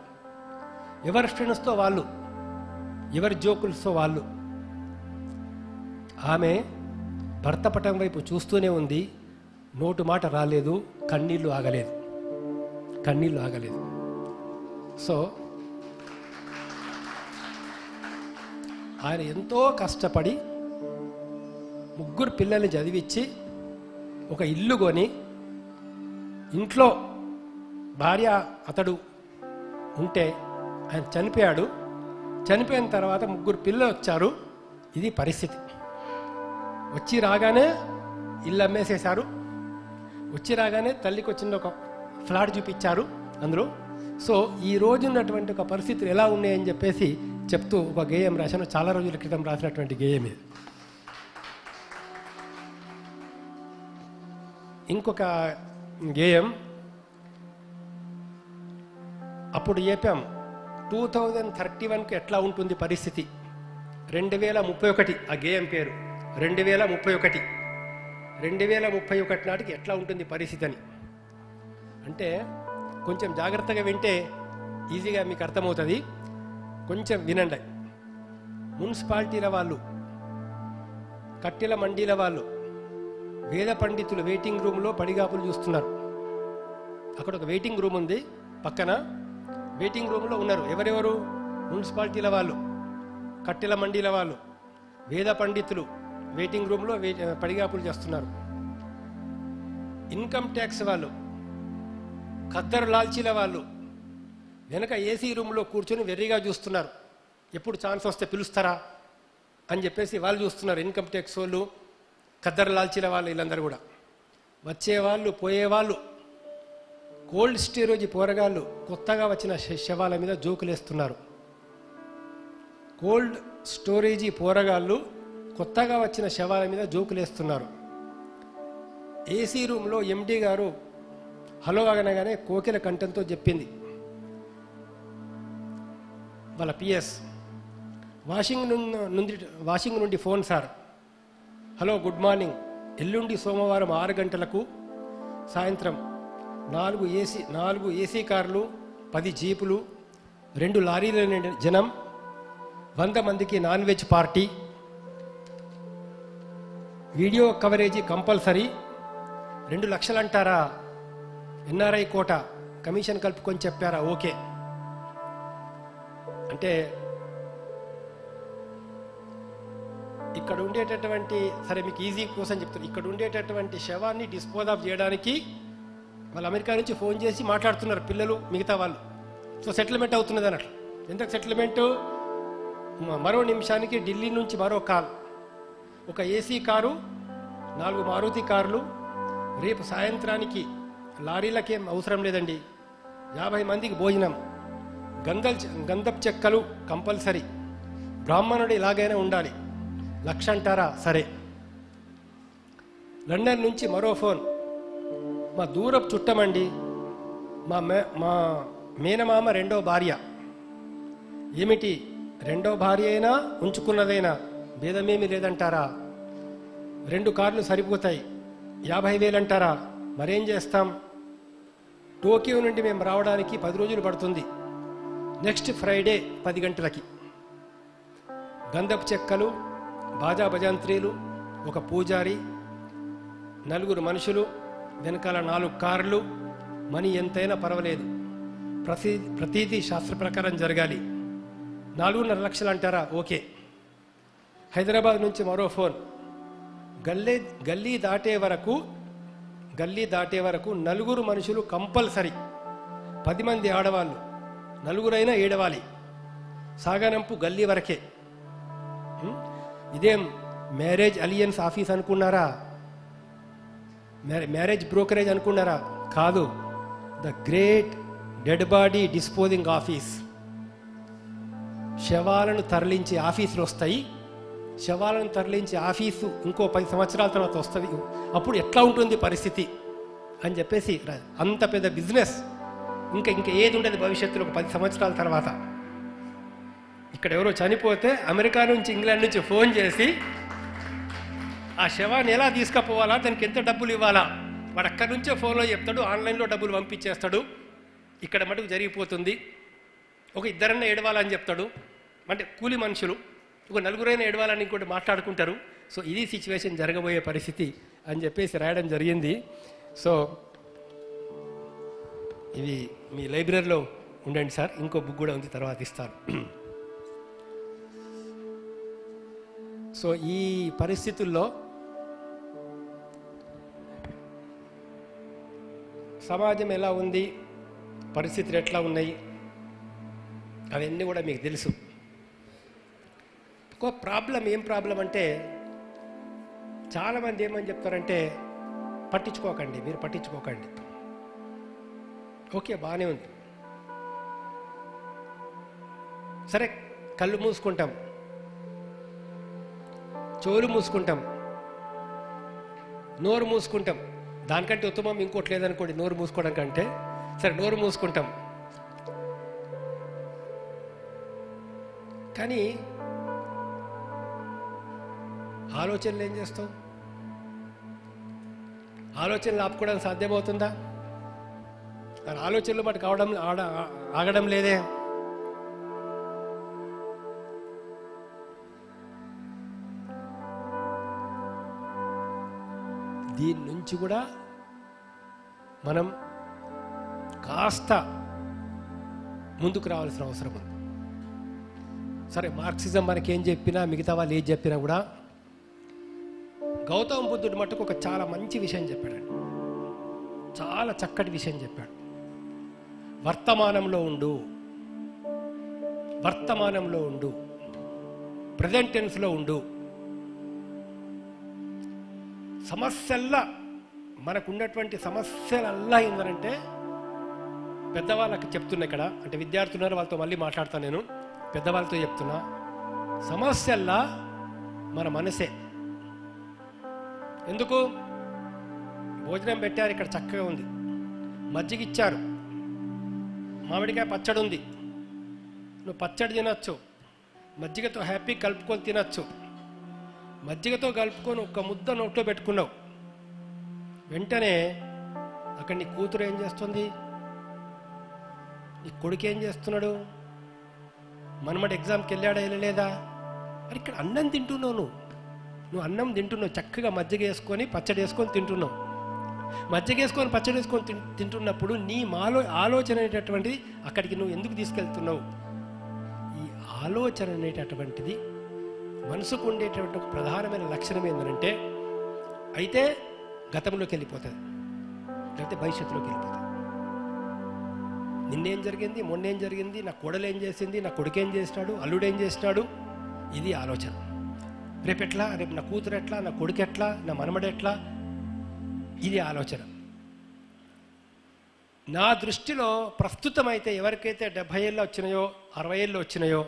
ఎవరి ఫ్రెండ్స్తో వాళ్ళు, ఎవరి జోకులతో వాళ్ళు. ఆమె భర్త పటం వైపు చూస్తూనే ఉంది. నోటు మాట రాలేదు, కన్నీళ్లు ఆగలేదు. సో ఆయన ఎంతో కష్టపడి 3 పిల్లల్ని చదివించి ఒక ఇల్లు కొని, ఇంట్లో భార్య అతడు ఉంటే ఆయన చనిపోయాడు. చనిపోయిన తర్వాత 3 పిల్లలు వచ్చారు. ఇది పరిస్థితి. వచ్చి రాగానే ఇల్లు అమ్మేసేశారు. వచ్చి రాగానే తల్లికి వచ్చిన ఒక ఫ్లాట్ చూపించారు అందులో. సో ఈ రోజు ఉన్నటువంటి ఒక పరిస్థితులు ఎలా ఉన్నాయని చెప్పేసి చెప్తూ ఒక గేయం రాశాను. చాలా రోజుల క్రితం రాసినటువంటి గేయం ఇది. ఇంకొక గేయం అప్పుడు చెప్పాం, 2031కి ఎట్లా ఉంటుంది పరిస్థితి. 2031 ఆ గేయం పేరు. 2031 నాటికి ఎట్లా ఉంటుంది పరిస్థితి అని. అంటే కొంచెం జాగ్రత్తగా వింటే ఈజీగా మీకు అర్థమవుతుంది. కొంచెం వినండి. మున్సిపాలిటీల వాళ్ళు, కట్టెల మండీల వాళ్ళు, వేద పండితులు వెయిటింగ్ రూమ్లో పడిగాపులు చూస్తున్నారు. అక్కడ ఒక వెయిటింగ్ రూమ్ ఉంది పక్కన. వెయిటింగ్ రూమ్లో ఉన్నారు ఎవరెవరు? మున్సిపాలిటీల వాళ్ళు, కట్టెల మండీల వాళ్ళు, వేద పండితులు వెయిటింగ్ రూమ్లో పడిగాపులు చేస్తున్నారు. ఇన్కమ్ ట్యాక్స్ వాళ్ళు, ఖద్దరు లాల్చీల వాళ్ళు వెనక ఏసీ రూమ్లో కూర్చొని వెర్రిగా చూస్తున్నారు. ఎప్పుడు ఛాన్స్ వస్తే పిలుస్తారా అని చెప్పేసి వాళ్ళు చూస్తున్నారు. ఇన్కమ్ ట్యాక్స్ వాళ్ళు, ఖద్దరు లాల్చీల వాళ్ళు, వీళ్ళందరూ కూడా వచ్చేవాళ్ళు పోయేవాళ్ళు. కోల్డ్ స్టోరేజ్ పోరగాళ్ళు కొత్తగా వచ్చిన శవాల మీద జోకులేస్తున్నారు. కోల్డ్ స్టోరేజీ పోరగాళ్ళు కొత్తగా వచ్చిన శవాల మీద జోకులేస్తున్నారు. ఏసీ రూమ్లో ఎండి గారు హలో అనగానే కోకిల కంఠంతో చెప్పింది వాళ్ళ పిఎస్, వాషింగ్ నుండి phone sir, hello good morning, ఎల్లుండి సోమవారం 6 గంటలకు సాయంత్రం 4 ఏసీ కార్లు, 10 జీపులు, 2 లారీల జనం, 100 మందికి non veg party, video coverage compulsory, 2 లక్షలు అంటారా, ఎన్ఆర్ఐ కోట, కమిషన్ కలుపుకొని చెప్పారా, ఓకే. అంటే ఇక్కడ ఉండేటటువంటి, సరే మీకు ఈజీ కోసం చెప్తాను, ఇక్కడ ఉండేటటువంటి శవాన్ని డిస్పోజ్ ఆఫ్ చేయడానికి వాళ్ళు అమెరికా నుంచి ఫోన్ చేసి మాట్లాడుతున్నారు పిల్లలు మిగతా వాళ్ళు. సో సెటిల్మెంట్ అవుతున్నది అన్నట్లు. ఎంత సెటిల్మెంటు, మరో నిమిషానికి ఢిల్లీ నుంచి మరో కాల్, ఒక ఏసీ కారు, 4 మారుతి కార్లు, రేపు సాయంత్రానికి లారీలకేం అవసరం లేదండి, 50 మందికి భోజనం, గంధపు చెక్కలు కంపల్సరీ, బ్రాహ్మణుడు ఇలాగైనా ఉండాలి, 1 లక్ష అంటారా, సరే. లండన్ నుంచి మరో ఫోన్, మా దూరపు చుట్టమండి, మా మేనమామ 2వ భార్య, ఏమిటి 2వ భార్య అయినా ఉంచుకున్నదైనా భేదమేమి లేదంటారా, 2 కార్లు సరిపోతాయి, 50,000 అంటారా, మరేం చేస్తాం, టోక్యో నుండి మేము రావడానికి 10 రోజులు పడుతుంది, నెక్స్ట్ ఫ్రైడే 10 గంటలకి, గంధపు చెక్కలు, బాజా భజంత్రీలు, ఒక పూజారి, 4 మనుషులు, వెనకాల 4 కార్లు, మనీ ఎంతైనా పర్వాలేదు, ప్రతిదీ శాస్త్ర ప్రకారం జరగాలి, 4.5 లక్షలు అంటారా, ఓకే. హైదరాబాద్ నుంచి మరో ఫోన్, గల్లీ దాటే వరకు 4 మనుషులు కంపల్సరీ, 10 మంది ఆడవాళ్ళు, 4 ఏడవాలి, సాగనంపు గల్లీ వరకే. ఇదేం మ్యారేజ్ అలియన్స్ ఆఫీస్ అనుకున్నారా, మ్యారేజ్ బ్రోకరేజ్ అనుకున్నారా, కాదు, the great dead body disposing office. శవాలను తరలించే ఆఫీసులు వస్తాయి, శవాలను తరలించే ఆఫీసు ఇంకో 10 సంవత్సరాల తర్వాత వస్తుంది, అప్పుడు ఎట్లా ఉంటుంది పరిస్థితి అని చెప్పేసి అంత పెద్ద బిజినెస్. ఇంకా ఏది ఉండదు భవిష్యత్తులో 10 సంవత్సరాల తర్వాత. ఇక్కడ ఎవరో చనిపోతే అమెరికా నుంచి ఇంగ్లాండ్ నుంచి ఫోన్ చేసి ఆ శవాన్ని ఎలా తీసుకుపోవాలా, దానికి ఎంత డబ్బులు ఇవ్వాలా, వాడు అక్కడి నుంచే ఫోన్లో చెప్తాడు, ఆన్లైన్లో డబ్బులు పంపించేస్తాడు, ఇక్కడ మటుకు జరిగిపోతుంది. ఒక 2 ఏడవాలని చెప్తాడు, అంటే కూలి మనుషులు, ఒక 4 ఏడవాలని ఇంకోటి మాట్లాడుకుంటారు. సో ఇది సిచ్యువేషన్ జరగబోయే పరిస్థితి అని చెప్పేసి రాయడం జరిగింది. సో ఇవి మీ లైబ్రరీలో ఉండండి సార్, ఇంకో బుక్ కూడా ఉంది, తర్వాత ఇస్తాను. సో ఈ పరిస్థితుల్లో సమాజం ఎలా ఉంది, పరిస్థితులు ఎట్లా ఉన్నాయి, అవన్నీ కూడా మీకు తెలుసు. ఒక ప్రాబ్లం, ఏం ప్రాబ్లం అంటే చాలామంది ఏమని చెప్తారంటే పట్టించుకోకండి, మీరు పట్టించుకోకండి. ఓకే, బాగానే ఉంది, సరే కళ్ళు మూసుకుంటాం, చెవులు మూసుకుంటాం, నోరు మూసుకుంటాం, దానికంటే ఉత్తమం ఇంకోటి లేదనుకోండి నోరు మూసుకోవడం కంటే. సరే నోరు మూసుకుంటాం, కానీ ఆలోచనలు ఏం చేస్తావు, ఆలోచనలు ఆపుకోవడానికి సాధ్యమవుతుందా, ఆలోచనలు బట్టి కావడం ఆగడం లేదే. దీని నుంచి కూడా మనం కాస్త ముందుకు రావాల్సిన అవసరం ఉంది. సరే మార్క్సిజం మనకేం చెప్పినా, మిగతా వాళ్ళు ఏం చెప్పినా కూడా గౌతమ బుద్ధుడు మట్టుకు ఒక చాలా మంచి విషయం చెప్పాడండి, చాలా చక్కటి విషయం చెప్పాడు. వర్తమానంలో ఉండు, వర్తమానంలో ఉండు, ప్రజెంట్ టెన్స్లో ఉండు. సమస్యల్లా మనకున్నటువంటి సమస్యలల్లా ఏంటంటే పెద్దవాళ్ళకి చెప్తున్నా ఇక్కడ, అంటే విద్యార్థులు వాళ్ళతో మళ్ళీ మాట్లాడతాను నేను, పెద్దవాళ్ళతో చెప్తున్నా, సమస్యల్లా మన మనసే. ఎందుకు? భోజనం పెట్టారు, ఇక్కడ చక్కగా ఉంది, మజ్జిగ ఇచ్చారు, మామిడికాయ పచ్చడి ఉంది, నువ్వు పచ్చడి తినచ్చు, మజ్జిగతో హ్యాపీ కలుపుకొని తినచ్చు. మజ్జిగతో కలుపుకొని ఒక్క ముద్ద నోట్లో పెట్టుకున్నావు, వెంటనే అక్కడ నీ కూతురు ఏం చేస్తుంది, నీ కొడుకు ఏం చేస్తున్నాడు, మనమడు ఎగ్జామ్కి వెళ్ళాడా వెళ్ళలేదా? మరి ఇక్కడ అన్నం తింటున్నావు, నువ్వు అన్నం తింటున్నావు, చక్కగా మజ్జిగ వేసుకొని పచ్చడి వేసుకొని తింటున్నావు. మజ్జిగ వేసుకొని పచ్చడి వేసుకొని తింటున్నప్పుడు నీ ఆలోచన అనేటటువంటిది అక్కడికి నువ్వు ఎందుకు తీసుకెళ్తున్నావు? ఈ ఆలోచన అనేటటువంటిది మనసుకు ఉండేటటువంటి ఒక ప్రధానమైన లక్షణం ఏంటంటే, అయితే గతంలోకి వెళ్ళిపోతుంది, లేకపోతే భవిష్యత్తులోకి వెళ్ళిపోతుంది. నిన్నేం జరిగింది, మొన్నేం జరిగింది, నా కోడలు ఏం చేసింది, నా కొడుకేం చేసినాడు, అల్లుడేం చేసినాడు, ఇది ఆలోచన. రేపు ఎట్లా, రేపు నా కూతురు ఎట్లా, నా కొడుకు ఎట్లా, నా మనమడు ఎట్లా, ఇది ఆలోచన. నా దృష్టిలో ప్రస్తుతం అయితే ఎవరికైతే 70 ఏళ్ళు వచ్చినాయో 60 ఏళ్ళు వచ్చినాయో,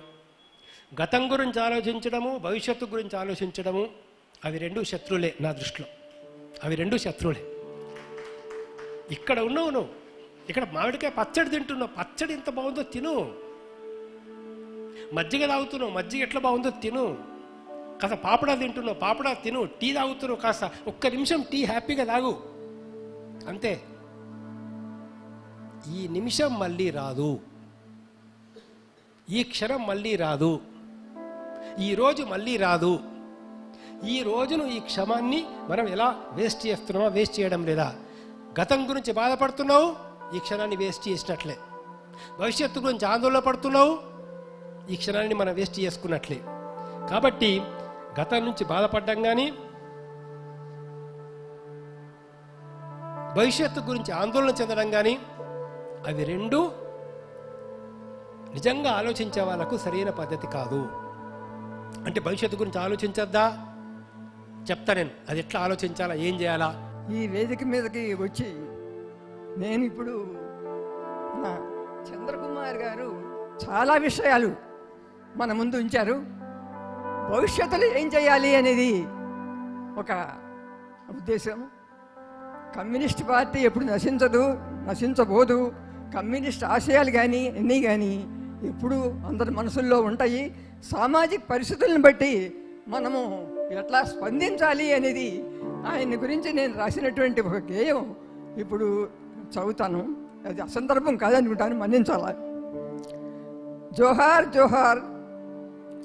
గతం గురించి ఆలోచించడము, భవిష్యత్తు గురించి ఆలోచించడము, అవి రెండు శత్రువులే నా దృష్టిలో, అవి రెండు శత్రువులే. ఇక్కడ ఉన్నావు నువ్వు, ఇక్కడ మామిడికాయ పచ్చడి తింటున్నావు, పచ్చడి ఎంత బాగుందో తిను. మజ్జిగ తాగుతున్నావు, మజ్జిగ ఎట్లా బాగుందో తిను. కాస్త పాపడా తింటున్నావు, పాపడా తిను. టీ తాగుతున్నావు, కాస్త ఒక్క నిమిషం టీ హ్యాపీగా తాగు, అంతే. ఈ నిమిషం మళ్ళీ రాదు, ఈ క్షణం మళ్ళీ రాదు, ఈ రోజు మళ్ళీ రాదు. ఈ రోజును, ఈ క్షమాన్ని మనం ఎలా వేస్ట్ చేస్తున్నామో, వేస్ట్ చేయడం లేదా. గతం గురించి బాధపడుతున్నావు, ఈ క్షణాన్ని వేస్ట్ చేసినట్లే. భవిష్యత్తు గురించి ఆందోళన పడుతున్నావు, ఈ క్షణాన్ని మనం వేస్ట్ చేసుకున్నట్లే. కాబట్టి గతం నుంచి బాధపడ్డం కానీ, భవిష్యత్తు గురించి ఆందోళన చెందడం కానీ, అవి రెండు నిజంగా ఆలోచించే వాళ్ళకు సరైన పద్ధతి కాదు. అంటే భవిష్యత్తు గురించి ఆలోచించద్దా? చెప్తా నేను, అది ఎట్లా ఆలోచించాలా, ఏం చేయాలా. ఈ వేదిక మీదకి వచ్చి నేను ఇప్పుడు నా చంద్రకుమార్ గారు చాలా విషయాలు మన ముందు ఉంచారు. భవిష్యత్తులో ఏం చేయాలి అనేది ఒక ఉద్దేశం. కమ్యూనిస్ట్ పార్టీ ఎప్పుడు నశించదు, నశించబోదు. కమ్యూనిస్ట్ ఆశయాలు కానీ అన్నీ కానీ ఎప్పుడు అందరి మనసుల్లో ఉంటాయి. సామాజిక పరిస్థితులను బట్టి మనము ఎట్లా స్పందించాలి అనేది ఆయన గురించి నేను రాసినటువంటి ఒక గేయం ఇప్పుడు చదువుతాను. అది అసందర్భం కాదనుకుంటాను, మన్నించాల. జోహార్ జోహార్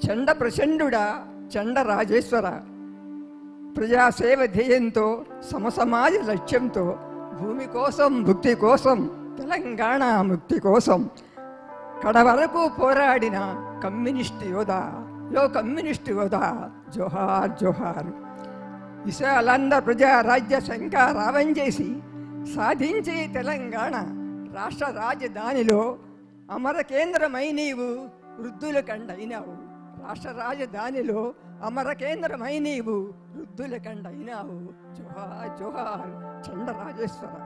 చండ ప్రచండుడా చండ రాజేశ్వర, ప్రజాసేవ ధ్యేయంతో సమసమాజ లక్ష్యంతో భూమి కోసం భుక్తి కోసం తెలంగాణ ముక్తి కోసం కడవరకు పోరాడిన కమ్యూనిస్ట్ యోధా, యో కమ్యూనిస్ట్ యోధా జోహార్ జోహార్. విశాలాంధ్ర ప్రజా రాజ్య శంఖారావం చేసి సాధించే తెలంగాణ రాష్ట్ర రాజధానిలో అమర కేంద్రమై నీవు వృద్ధుల కండైనావు. రాష్ట్ర రాజధానిలో అమర కేంద్రమై నీవు వృద్ధుల కండైనావు. జోహార్ జోహార్ చండ రాజేశ్వర.